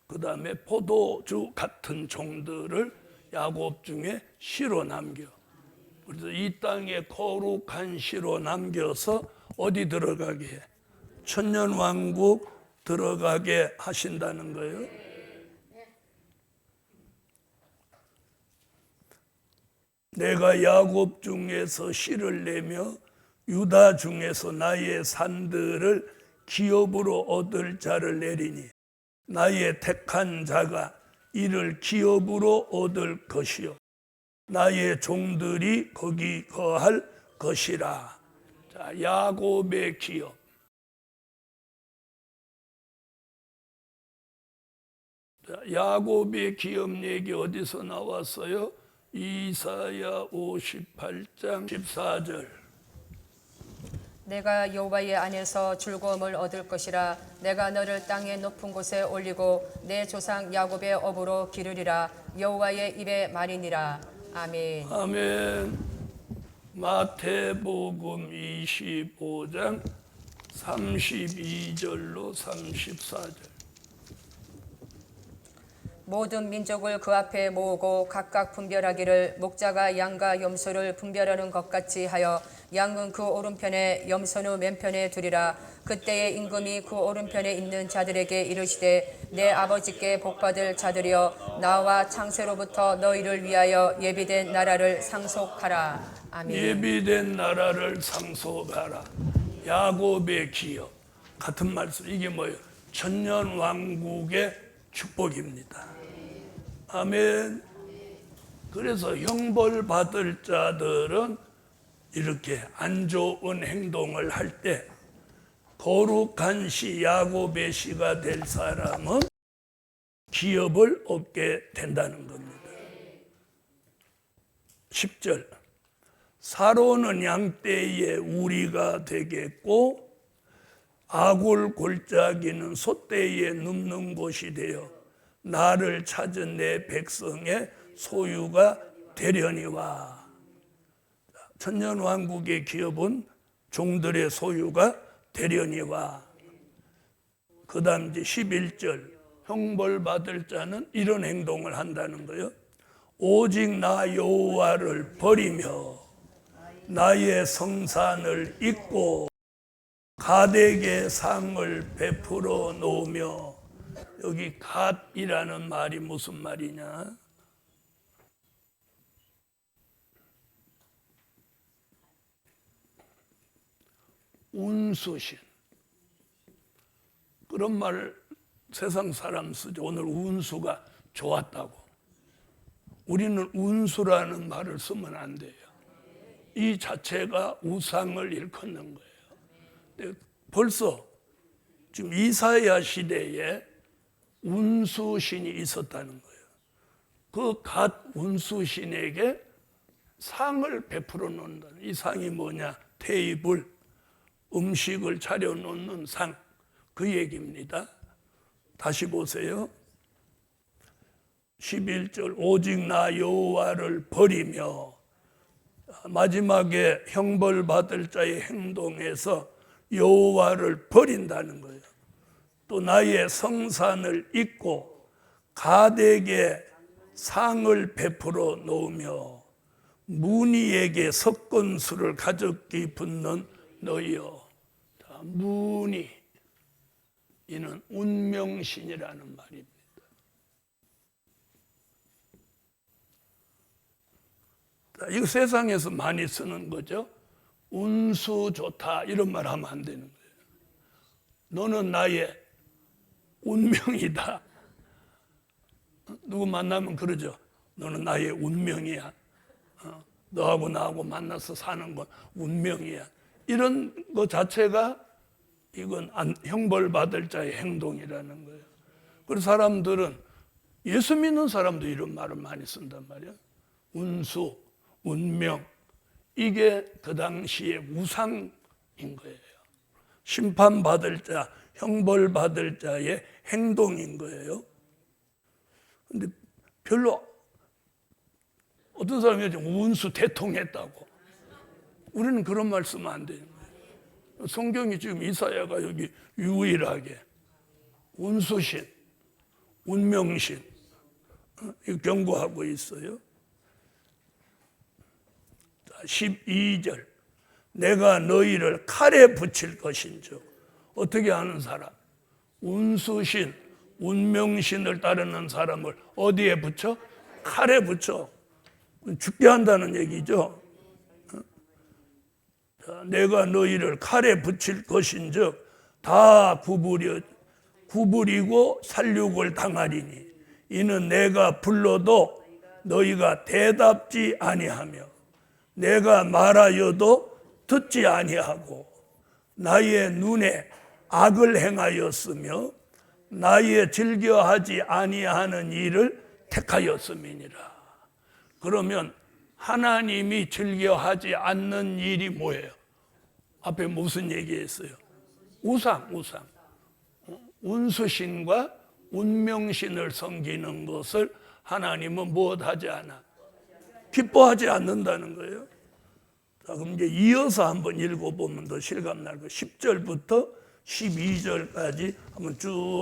그 다음에 포도주 같은 종들을 야곱 중에 씨로 남겨. 그래서 이 땅에 거룩한 씨로 남겨서 어디 들어가게 해? 천년왕국 들어가게 하신다는 거예요. 내가 야곱 중에서 씨를 내며 유다 중에서 나의 산들을 기업으로 얻을 자를 내리니 나의 택한 자가 이를 기업으로 얻을 것이요 나의 종들이 거기 거할 것이라. 자, 야곱의 기업. 자, 야곱의 기업 얘기 어디서 나왔어요? 이사야 58장 14절. 내가 여호와의 안에서 즐거움을 얻을 것이라. 내가 너를 땅의 높은 곳에 올리고 내 조상 야곱의 업으로 기르리라. 여호와의 입의 말이니라. 아멘. 아멘. 마태복음 25장 32절로 34절. 모든 민족을 그 앞에 모으고 각각 분별하기를 목자가 양과 염소를 분별하는 것 같이 하여 양은 그 오른편에 염소는 왼편에 두리라. 그때의 임금이 그 오른편에 있는 자들에게 이르시되 내 아버지께 복받을 자들이여 나와 창세로부터 너희를 위하여 예비된 나라를 상속하라. 아멘. 예비된 나라를 상속하라. 야곱의 기업 같은 말씀. 이게 뭐예요? 천년 왕국의 축복입니다. 아멘. 그래서 형벌 받을 자들은 이렇게 안 좋은 행동을 할 때 거룩한 시 야곱의 시가 될 사람은 기업을 얻게 된다는 겁니다. 10절. 사로는 양떼의 우리가 되겠고 아굴 골짜기는 소떼의 눕는 곳이 되어 나를 찾은 내 백성의 소유가 되려니와. 천년왕국의 기업은 종들의 소유가 되려니와. 그 다음 이제 11절. 형벌 받을 자는 이런 행동을 한다는 거예요. 오직 나 여호와를 버리며 나의 성산을 잊고 갓에게 상을 베풀어 놓으며. 여기 갓이라는 말이 무슨 말이냐? 운수신. 그런 말 세상 사람 쓰죠. 오늘 운수가 좋았다고. 우리는 운수라는 말을 쓰면 안 돼요. 이 자체가 우상을 일컫는 거예요. 근데 벌써 지금 이사야 시대에 운수신이 있었다는 거예요. 그 갓 운수신에게 상을 베풀어 놓는다는. 이 상이 뭐냐? 테이블, 음식을 차려 놓는 상, 그 얘기입니다. 다시 보세요. 11절. 오직 나 여호와를 버리며. 마지막에 형벌 받을 자의 행동에서 여호와를 버린다는 거예요. 또 나의 성산을 잊고 갓에게 상을 베풀어 놓으며 문희에게 석건수를 가졌기 붙는 너희여. 문희, 이는 운명신이라는 말입니다. 이거 세상에서 많이 쓰는 거죠. 운수 좋다 이런 말 하면 안 되는 거예요. 너는 나의 운명이다. 누구 만나면 그러죠. 너는 나의 운명이야. 너하고 나하고 만나서 사는 건 운명이야. 이런 것 자체가 이건 형벌 받을 자의 행동이라는 거예요. 그래서 사람들은, 예수 믿는 사람도 이런 말을 많이 쓴단 말이야. 운수, 운명, 이게 그 당시의 우상인 거예요. 심판받을 자, 형벌받을 자의 행동인 거예요. 근데 별로 어떤 사람이 운수 대통했다고. 우리는 그런 말 쓰면 안 되는 거예요. 성경이 지금 이사야가 여기 유일하게 운수신, 운명신 경고하고 있어요. 12절. 내가 너희를 칼에 붙일 것인즉. 어떻게 하는 사람? 운수신, 운명신을 따르는 사람을 어디에 붙여? 칼에 붙여. 죽게 한다는 얘기죠. 내가 너희를 칼에 붙일 것인즉 다 구부리고 살육을 당하리니 이는 내가 불러도 너희가 대답지 아니하며 내가 말하여도 듣지 아니하고 나의 눈에 악을 행하였으며 나의 즐겨하지 아니하는 일을 택하였음이니라. 그러면 하나님이 즐겨하지 않는 일이 뭐예요? 앞에 무슨 얘기했어요? 우상. 운수신과 운명신을 섬기는 것을 하나님은 무엇하지 않아? 기뻐하지 않는다는 거예요. 자, 그럼 이제 이어서 한번 읽어보면 더 실감날 거. 10절부터 12절까지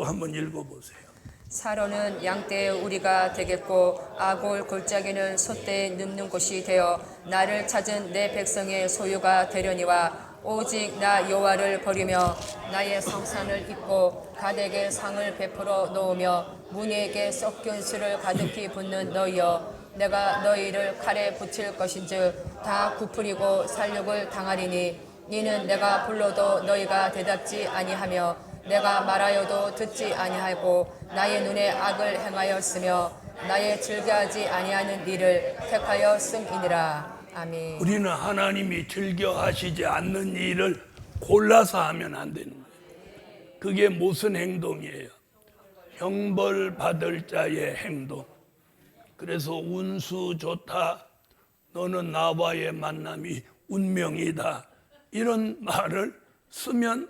한번 읽어보세요. 사로는 양떼의 우리가 되겠고 아골 골짜기는 소떼 눕는 곳이 되어 나를 찾은 내 백성의 소유가 되려니와 오직 나 여호와를 버리며 나의 성산을 잇고 가덱에 상을 베풀어 놓으며 문에게 썩은 술을 가득히 붓는 너희여 내가 너희를 칼에 붙일 것인즉 다 굽으리고 살육을 당하리니 이는 내가 불러도 너희가 대답지 아니하며 내가 말하여도 듣지 아니하고 나의 눈에 악을 행하였으며 나의 즐겨하지 아니하는 일을 택하였음이니라. 아멘. 우리는 하나님이 즐겨하시지 않는 일을 골라서 하면 안 되는 거예요. 그게 무슨 행동이에요? 형벌 받을 자의 행동. 그래서 운수 좋다, 너는 나와의 만남이 운명이다, 이런 말을 쓰면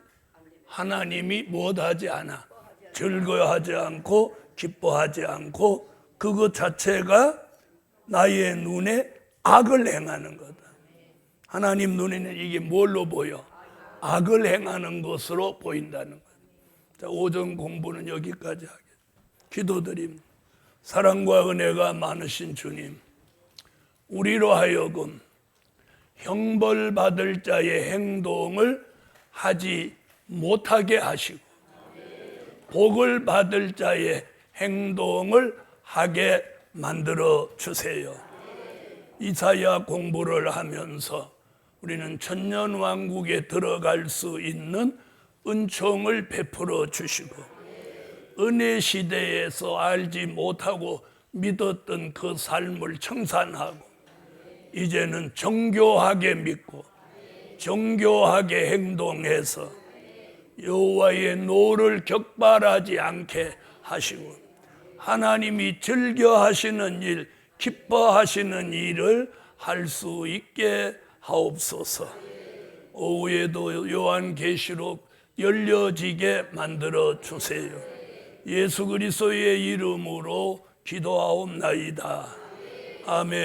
하나님이 못하지 않아. 즐거워하지 않고 기뻐하지 않고 그것 자체가 나의 눈에 악을 행하는 거다. 하나님 눈에는 이게 뭘로 보여? 악을 행하는 것으로 보인다는 거다. 자, 오전 공부는 여기까지 하겠습니다. 기도드립니다. 사랑과 은혜가 많으신 주님, 우리로 하여금 형벌 받을 자의 행동을 하지 못하게 하시고 복을 받을 자의 행동을 하게 만들어 주세요. 이사야 공부를 하면서 우리는 천년왕국에 들어갈 수 있는 은총을 베풀어 주시고 은혜 시대에서 알지 못하고 믿었던 그 삶을 청산하고 이제는 정교하게 믿고 정교하게 행동해서 여호와의 노를 격발하지 않게 하시고 하나님이 즐겨하시는 일, 기뻐하시는 일을 할 수 있게 하옵소서. 오후에도 요한계시록 열려지게 만들어 주세요. 예수 그리스도의 이름으로 기도하옵나이다. 아멘.